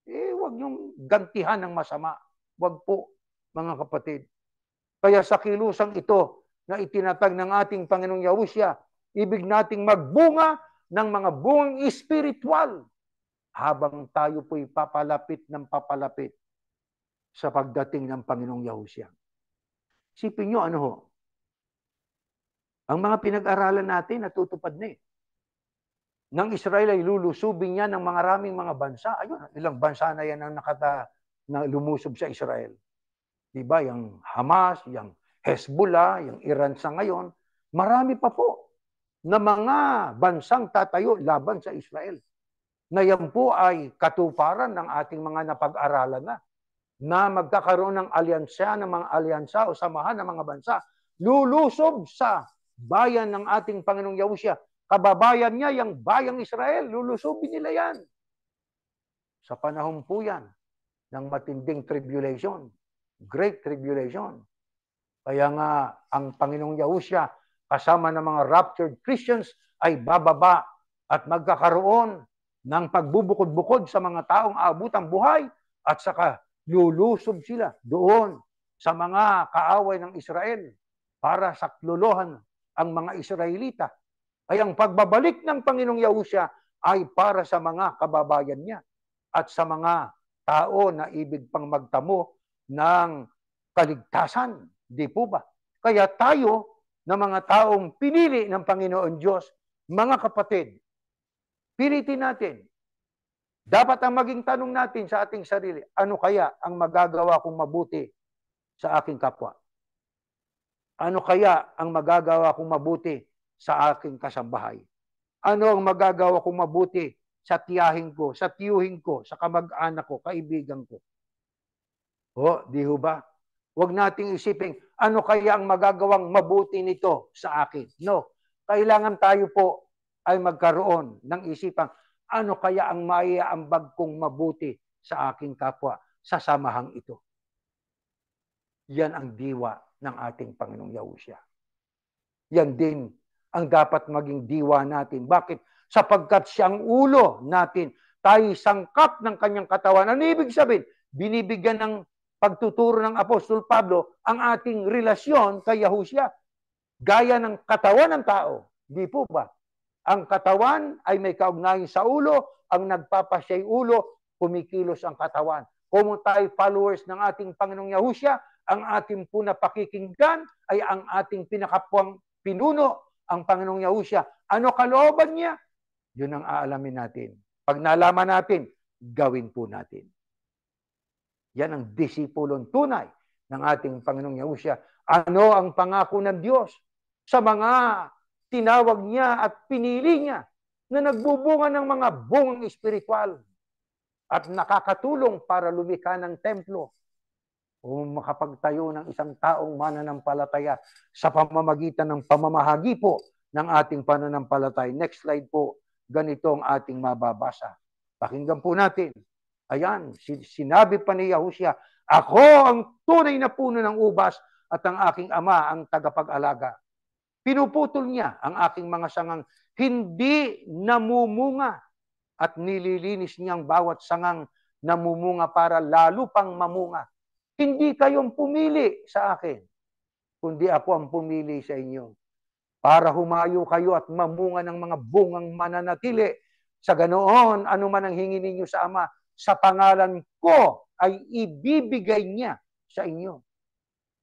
huwag niyong gantihan ng masama. Huwag po, mga kapatid. Kaya sa kilusang ito na itinatag ng ating Panginoong Yahushua, ibig nating magbunga ng mga bungang espiritual habang tayo po'y papalapit ng papalapit sa pagdating ng Panginoong Yahushua. Isipin nyo, ano ho? Ang mga pinag-aralan natin, natutupad na eh. Nang Israel ay lulusubin niya ng maraming mga bansa. Ayun, ilang bansa na yan ang na lumusob sa Israel. Diba? Yung Hamas, yung Hezbollah, yung Iran sa ngayon. Marami pa po na mga bansang tatayo laban sa Israel. Na yan po ay katuparan ng ating mga napag-aralan na magkakaroon ng mga alyansa o samahan ng mga bansa. Lulusob sa bayan ng ating Panginoong Yahushua. Kababayan niya, yung bayang Israel, lulusubin nila yan. Sa panahon po yan ng matinding tribulation. Great tribulation. Kaya nga, ang Panginoong Yahushua, kasama ng mga raptured Christians, ay bababa at magkakaroon ng pagbubukod-bukod sa mga taong aabutang buhay at saka lulusob sila doon sa mga kaaway ng Israel para saklolohan ang mga Israelita. Ay ang pagbabalik ng Panginoong Yahushua ay para sa mga kababayan niya at sa mga tao na ibig pang magtamo ng kaligtasan. Di po ba? Kaya tayo na mga taong pinili ng Panginoon Diyos, mga kapatid, pilitin natin. Dapat ang maging tanong natin sa ating sarili, ano kaya ang magagawa kong mabuti sa aking kapwa? Ano kaya ang magagawa kong mabuti sa aking kasambahay? Ano ang magagawa kong mabuti sa tiyahin ko, sa tiyuhin ko, sa kamag-anak ko, kaibigan ko? Di ho ba? Huwag nating isipin, ano kaya ang magagawang mabuti nito sa akin? No. kailangan tayo po ay magkaroon ng isipang, ano kaya ang maiaambag kong mabuti sa aking kapwa sa samahang ito? Yan ang diwa ng ating Panginoong Yahushua. Yan din ang dapat maging diwa natin. Bakit? Sapagkat siyang ulo natin, tayo sangkap ng kanyang katawan. Ano ibig sabihin? Binibigyan ng pagtuturo ng Apostol Pablo ang ating relasyon kay Yahushua. Gaya ng katawan ng tao. Di po ba? Ang katawan ay may kaugnayan sa ulo, ang nagpapasya'y ulo, kumikilos ang katawan. Kung tayo followers ng ating Panginoong Yahushua, ang ating po na pakikinggan ay ang ating pinakapuang pinuno, ang Panginoong Yahushua. Ano kalooban niya? Yun ang aalamin natin. Pag nalaman natin, gawin po natin. Yan ang disipulong tunay ng ating Panginoong Yahushua. Ano ang pangako ng Diyos sa mga tinawag niya at pinili niya na nagbubunga ng mga bungang espiritual at nakakatulong para lumikha ng templo o makapagtayo ng isang taong mananampalataya sa pamamagitan ng pamamahagi po ng ating pananampalataya. Next slide po. Ganito ang ating mababasa. Pakinggan po natin. Ayan, sinabi pa ni Yahushua, ako ang tunay na puno ng ubas at ang aking ama ang tagapag-alaga. Pinuputol niya ang aking mga sangang hindi namumunga at nililinis niyang bawat sangang namumunga para lalo pang mamunga. Hindi kayong pumili sa akin, kundi ako ang pumili sa inyo. Para humayo kayo at mamunga ng mga bungang mananatili. Sa ganoon, ano man ang hingin ninyo sa Ama, sa pangalan ko ay ibibigay niya sa inyo.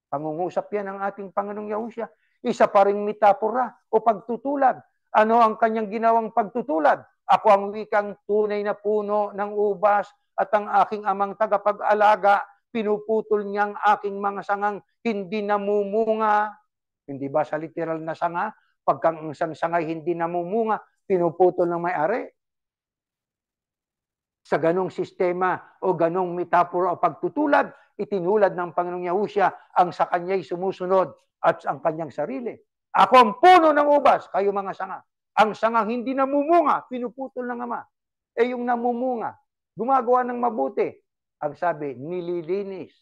Pangungusap yan ng ating Panginoong Yahushua. Isa pa ring metapora o pagtutulad. Ano ang kanyang ginawang pagtutulad? Ako ang wikang tunay na puno ng ubas at ang aking amang tagapag-alaga, pinuputol niyang aking mga sangang hindi namumunga. Hindi ba sa literal na sanga? Pagka ang isang sangay hindi namumunga, pinuputol ng may-ari. Sa ganong sistema o ganong metapora o pagtutulad, itinulad ng Panginoong Yahushua ang sa kanya'y sumusunod at ang kanyang sarili. Ako ang puno ng ubas, kayo mga sanga. Ang sangang hindi namumunga, pinuputol ng Ama. Yung namumunga, gumagawa ng mabuti. Ang sabi, nililinis.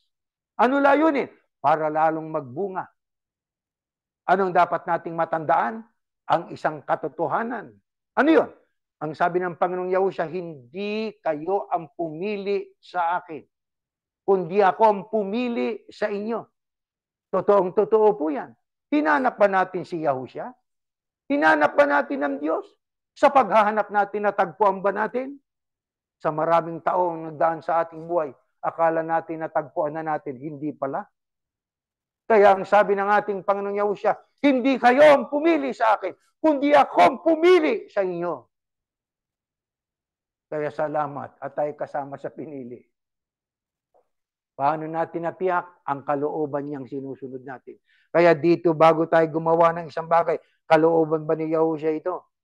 Ano layunin? Para lalong magbunga. Anong dapat nating matandaan? Ang isang katotohanan. Ano yun? Ang sabi ng Panginoong Yahushua, hindi kayo ang pumili sa akin, kundi ako ang pumili sa inyo. Totoong-totoo po yan. Hinanap ba natin si Yahushua? Hinanap ba natin ang Diyos? Sa paghahanap natin, natagpuan ba natin? Sa maraming taong nagdaan sa ating buhay, akala natin natagpuan na natin, hindi pala. Kaya ang sabi ng ating Panginoong Yahushua, hindi kayo ang pumili sa akin, kundi ako ang pumili sa inyo. Kaya salamat at tayo kasama sa pinili. Paano natin napiyak? Ang kalooban niyang sinusunod natin. Kaya dito, bago tayo gumawa ng isang bagay, kalooban ba ni Yahushua ito?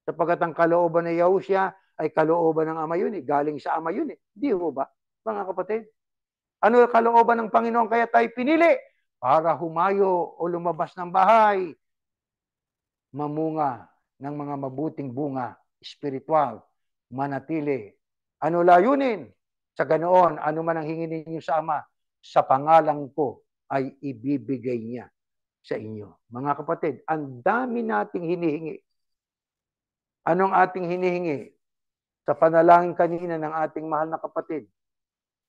Sapagkat ang kalooban ni Yahushua ay kalooban ng Ama yun eh. Galing sa Ama yun eh. Di ho ba, mga kapatid? Ano ang kalooban ng Panginoon kaya tayo pinili? Para humayo o lumabas ng bahay, mamunga ng mga mabuting bunga, espiritual, manatili. Ano layunin? Sa ganoon, ano man ang hingin ninyo sa Ama, sa pangalan ko ay ibibigay niya sa inyo. Mga kapatid, ang dami nating hinihingi. Anong ating hinihingi? Sa panalangin kanina ng ating mahal na kapatid,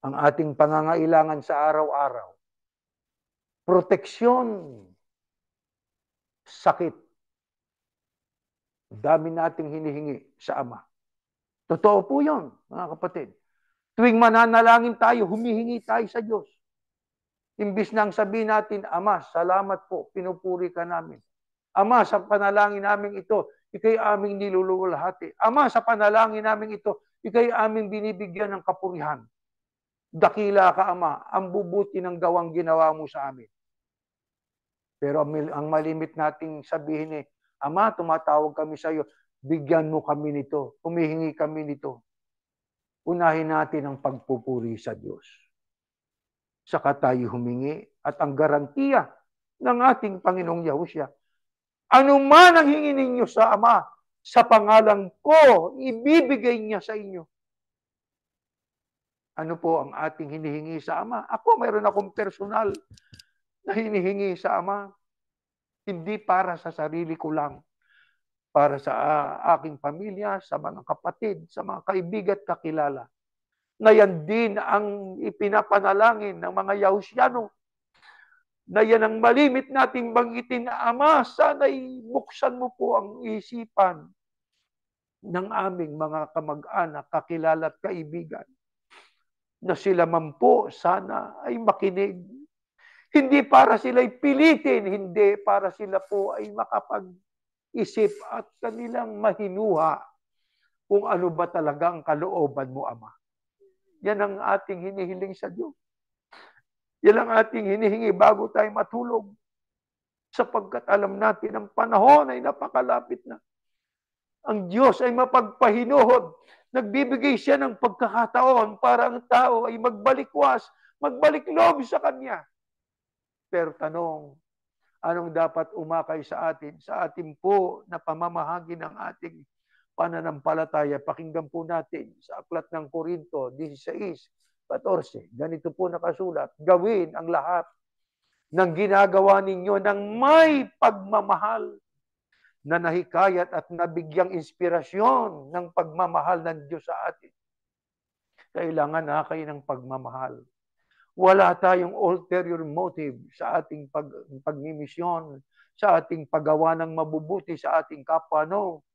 ang ating pangangailangan sa araw-araw. Proteksyon, sakit. Dami nating hinihingi sa Ama. Totoo po yun, mga kapatid. Tuwing mananalangin tayo, humihingi tayo sa Diyos. Imbis nang sabihin natin, Ama, salamat po, pinupuri ka namin. Ama, sa panalangin namin ito, ikay aming niluluwalhati. Ama, sa panalangin namin ito, ikay aming binibigyan ng kapurihan. Dakila ka, Ama, ang bubuti ng gawang ginawa mo sa amin. Pero ang malimit nating sabihin Ama, tumatawag kami sa iyo, bigyan mo kami nito, humihingi kami nito. Unahin natin ang pagpupuri sa Diyos. Saka tayo humingi at ang garantiya ng ating Panginoong Yahushua, Ano man ang hingin ninyo sa Ama, sa pangalan ko, ibibigay niya sa inyo. Ano po ang ating hinihingi sa Ama? Ako, mayroon akong personal na hinihingi sa Ama. Hindi para sa sarili ko lang. Para sa aking pamilya, sa mga kapatid, sa mga kaibigan at kakilala. Na yan din ang ipinapanalangin ng mga Yahusyano. Na yan ang malimit nating banggitin na Ama, sana'y buksan mo po ang isipan ng aming mga kamag-anak, kakilala at kaibigan. Na sila man po sana ay makinig. Hindi para sila'y pilitin, hindi para sila po ay makapag-isip at kanilang mahinuha kung ano ba talaga ang kalooban mo, Ama. Yan ang ating hinihiling sa Diyos. Yan ang ating hinihingi bago tayo matulog. Sapagkat alam natin ang panahon ay napakalapit na. Ang Diyos ay mapagpahinuhod. Nagbibigay siya ng pagkakataon para ang tao ay magbalikwas, magbalik loob sa Kanya. Pero tanong, anong dapat umakay sa atin? Sa atin po na pamamahagi ng ating pananampalataya. Pakinggan po natin sa Aklat ng Korinto 16:14. Ganito po nakasulat, gawin ang lahat ng ginagawa ninyo ng may pagmamahal na nahikayat at nabigyang inspirasyon ng pagmamahal ng Diyos sa atin. Kailangan na kayo ng pagmamahal. Wala tayong ulterior motive sa ating pagmimisyon, sa ating paggawa ng mabubuti sa ating kapwa. No.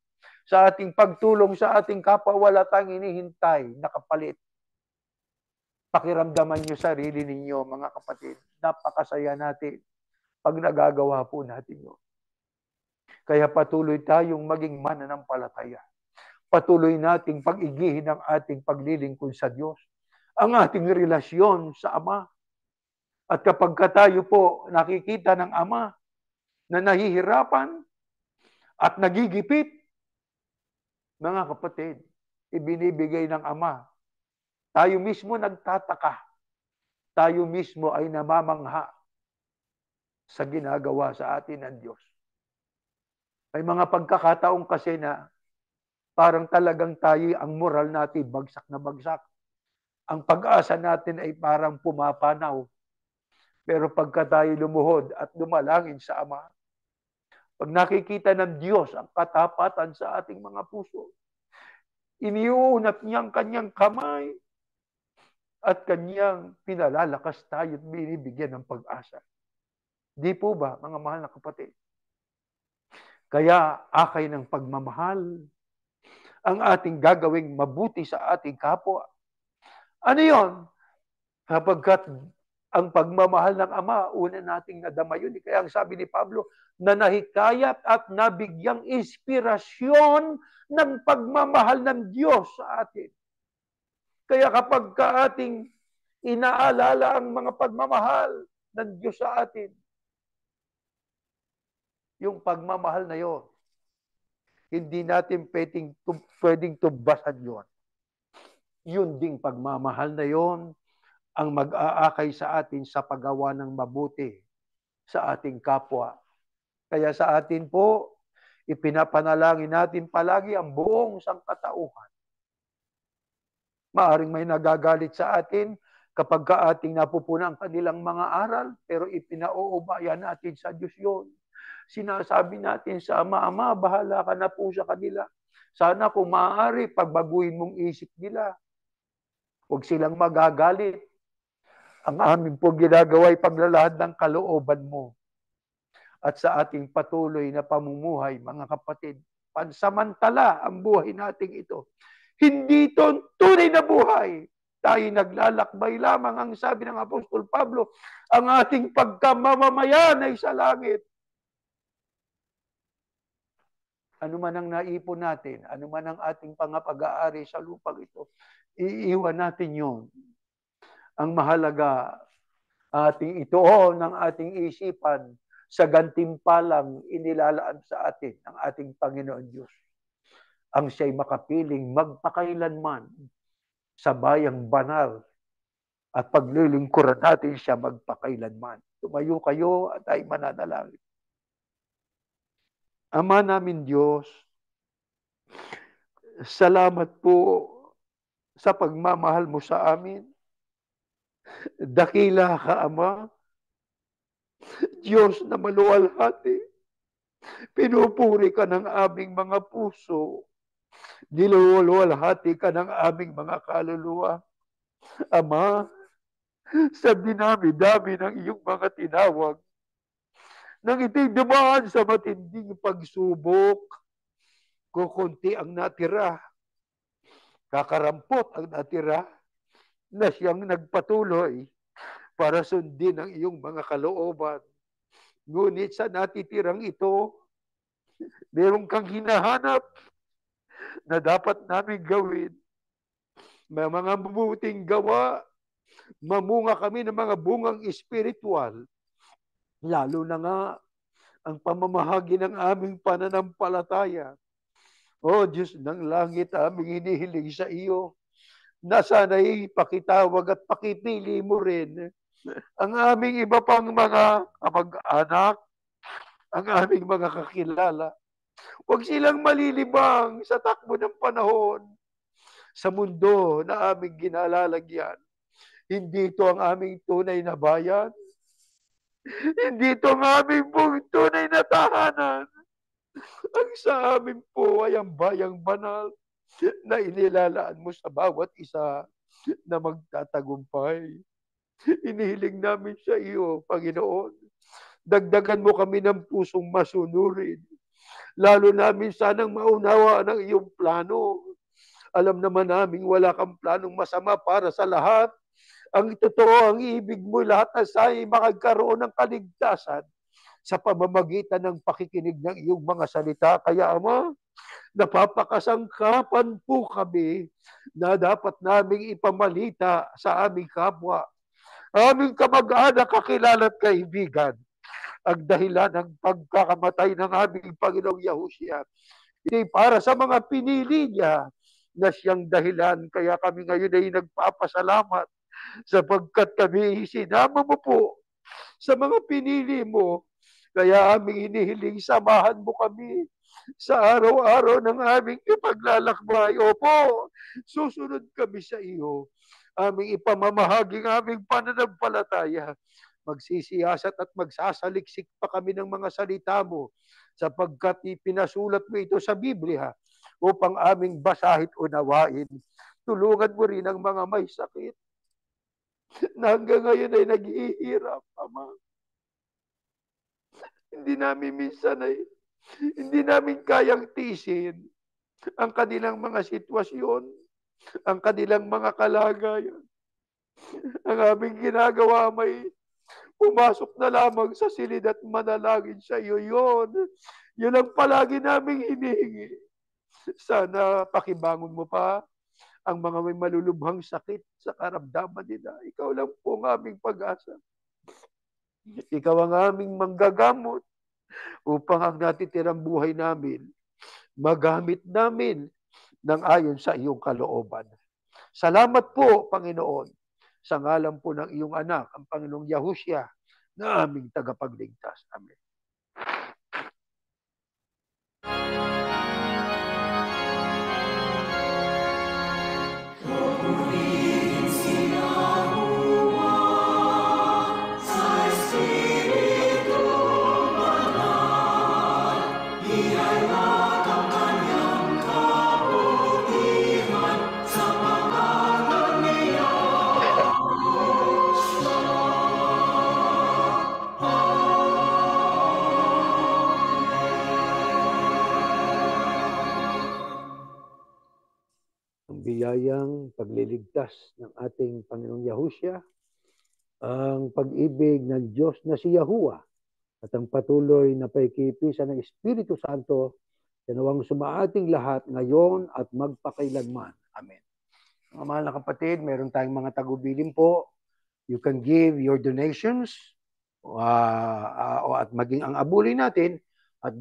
Sa ating pagtulong sa ating kapwa, wala tayong hinihintay na kapalit. Pakiramdaman niyo sarili ninyo, mga kapatid. Napakasaya natin pag nagagawa po natin yun. Kaya patuloy tayong maging mananampalataya. Patuloy nating pag-igihin ang ating paglilingkod sa Diyos. Ang ating relasyon sa Ama. At kapag tayo po nakikita ng Ama na nahihirapan at nagigipit, mga kapatid, ibinibigay ng Ama. Tayo mismo nagtataka. Tayo mismo ay namamangha sa ginagawa sa atin ng Diyos. May mga pagkakataon kasi na parang talagang tayo ang moral natin bagsak na bagsak. Ang pag-asa natin ay parang pumapanaw. Pero pagka tayo lumuhod at dumalangin sa Ama, pag nakikita ng Diyos ang katapatan sa ating mga puso, iniuunat niya ang kanyang kamay at kanyang pinalalakas tayo at binibigyan ng pag-asa. Di po ba, mga mahal na kapatid? Kaya akay ng pagmamahal ang ating gagawing mabuti sa ating kapwa. Ano yon? Kapagkat ang pagmamahal ng Ama, una nating nadama yun. Kaya ang sabi ni Pablo, na nahikayat at nabigyang inspirasyon ng pagmamahal ng Diyos sa atin. Kaya kapag ating inaalala ang mga pagmamahal ng Diyos sa atin, yung pagmamahal na yon, hindi natin pwedeng tubasan yon. Yun ding pagmamahal na yon ang mag-aakay sa atin sa paggawa ng mabuti sa ating kapwa. Kaya sa atin po, ipinapanalangin natin palagi ang buong sangkatauhan. Maaring may nagagalit sa atin kapag ating napupunan ang kanilang mga aral, pero ipinauubaya natin sa Diyos yun. Sinasabi natin sa Ama, bahala ka na po sa kanila. Sana kung maaari, pagbaguhin mong isip nila. Huwag silang magagalit. Ang amin po ginagawa ay paglalahad ng kalooban mo. At sa ating patuloy na pamumuhay, mga kapatid, pansamantala ang buhay nating ito. Hindi ito tunay na buhay. Tayo naglalakbay lamang, ang sabi ng Apostol Pablo, ang ating pagkamamamayan ay sa langit. Ano man ang naipon natin, ano man ang ating pangapag-aari sa lupang ito, iiwan natin yun. Ang mahalaga, ating ituon ng ating isipan sa gantimpalang inilalaan sa atin ng ating Panginoon Diyos. Ang siya'y makapiling magpakailanman sa bayang banal at paglilingkuran natin siya magpakailanman. Tumayo kayo at ay mananalangin. Ama namin Diyos, salamat po sa pagmamahal mo sa amin. Dakila ka, Ama, Diyos na maluwalhati. Pinupuri ka ng aming mga puso. Niluwalhati ka ng aming mga kaluluwa. Ama, sa dinami-dami ng iyong mga tinawag, nang ito'y dumaan sa matinding pagsubok, kukunti ang natira, kakarampot ang natira, na siyang nagpatuloy para sundin ang iyong mga kalooban. Ngunit sa natitirang ito, meron kang hinahanap na dapat namin gawin. May mga mabuting gawa, mamunga kami ng mga bungang espiritual, lalo na nga ang pamamahagi ng aming pananampalataya. O Diyos ng langit, aming hinihiling sa iyo, na sana'y pakitawag at pakipili mo rin ang aming iba pang mga kamag-anak, ang aming mga kakilala. Huwag silang malilibang sa takbo ng panahon sa mundo na aming ginalalagyan. Hindi ito ang aming tunay na bayan. Hindi ito ang aming tunay na tahanan. Ang sa amin po ay ang bayang banal na inilalaan mo sa bawat isa na magtatagumpay. Inihiling namin sa iyo, Panginoon. Dagdagan mo kami ng pusong masunurin. Lalo namin sanang maunawaan ang iyong plano. Alam naman namin wala kang planong masama para sa lahat. Ang totoo, ang ibig mo lahat ay makagkaroon ng kaligtasan sa pamamagitan ng pakikinig ng iyong mga salita. Kaya Ama, napapakasangkapan po kami na dapat naming ipamalita sa aming kapwa, aming kamag-anak, kakilala at kaibigan, ang dahilan ng pagkakamatay ng aming Panginoong Yahushua. Ito'y para sa mga pinili niya na siyang dahilan. Kaya kami ngayon ay nagpapasalamat sapagkat kami sinama mo po sa mga pinili mo. Kaya aming hinihiling, samahan mo kami sa araw-araw ng aming ipaglalakbay. Opo, susunod kami sa iyo. Aming ipamamahaging aming pananampalataya. Magsisiyasat at magsasaliksik pa kami ng mga salita mo sapagkat ipinasulat mo ito sa Biblia upang aming basahit unawain. Tulungan mo rin ang mga may sakit na hanggang ngayon ay naghihirap, Ama. Hindi namin kayang tiisin ang kanilang mga sitwasyon, ang kanilang mga kalagayan. Ang aming ginagawa may pumasok na lamang sa silid at manalangin sa iyo. Yun ang palagi naming hinihingi. Sana pakibangon mo pa ang mga may malulubhang sakit sa karamdaman nila. Ikaw lang po ang aming pag-asa. Ikaw ang aming manggagamot upang ang natitirang buhay namin, magamit namin ng ayon sa iyong kalooban. Salamat po, Panginoon, sa ngalan po ng iyong anak, ang Panginoong Yahushua, na aming tagapagligtas. Amen. Biyayang pagliligtas ng ating Panginoong Yahushua, ang pag-ibig ng Diyos na si Yahuwah, at ang patuloy na pagkikipisan ng Espiritu Santo, nawang sumaating lahat ngayon at magpakailanman. Amen. Mga mahal na kapatid, meron tayong mga tagubilin po. You can give your donations at maging ang abulin natin at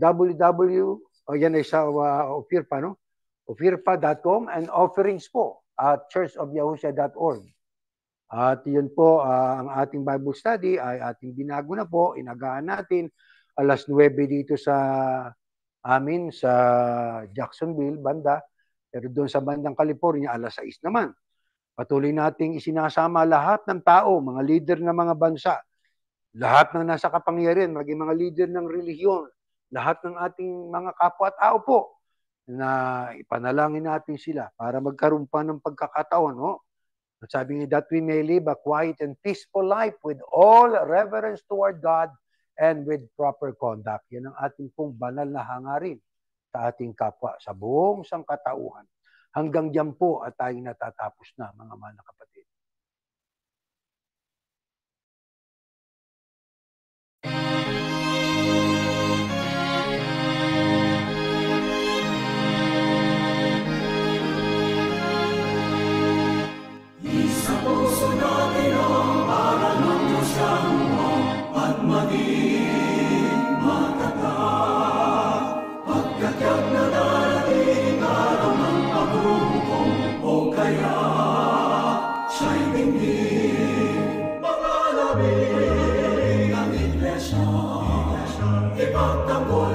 yan ay sa Ofirpa, no? Ofirpa.com, and offerings po at churchofyahushua.org. At yun po, ang ating Bible study ay ating binago na po, inagaan natin, 9:00 dito sa amin sa Jacksonville, banda. Pero doon sa bandang California, 6:00 naman. Patuloy nating isinasama lahat ng tao, mga leader ng mga bansa, lahat ng nasa kapangyarihan, maging mga leader ng relihiyon, lahat ng ating mga kapwa-tao po, na ipanalangin natin sila para magkaroon pa ng pagkakataon, no? At sabi niya, that we may live a quiet and peaceful life with all reverence toward God and with proper conduct. Yan ang ating pong banal na hangarin sa ating kapwa, sa buong sangkatauhan. Hanggang diyan po at tayo natatapos na, mga mahal na kapatid. Sa puso natin ang aral ng Diyos Yahuwa at maging matatag. Pagkatyak na darating araw ng paghuhukom o kaya siya'y tingin mga labing ang iglesia ipagtanggol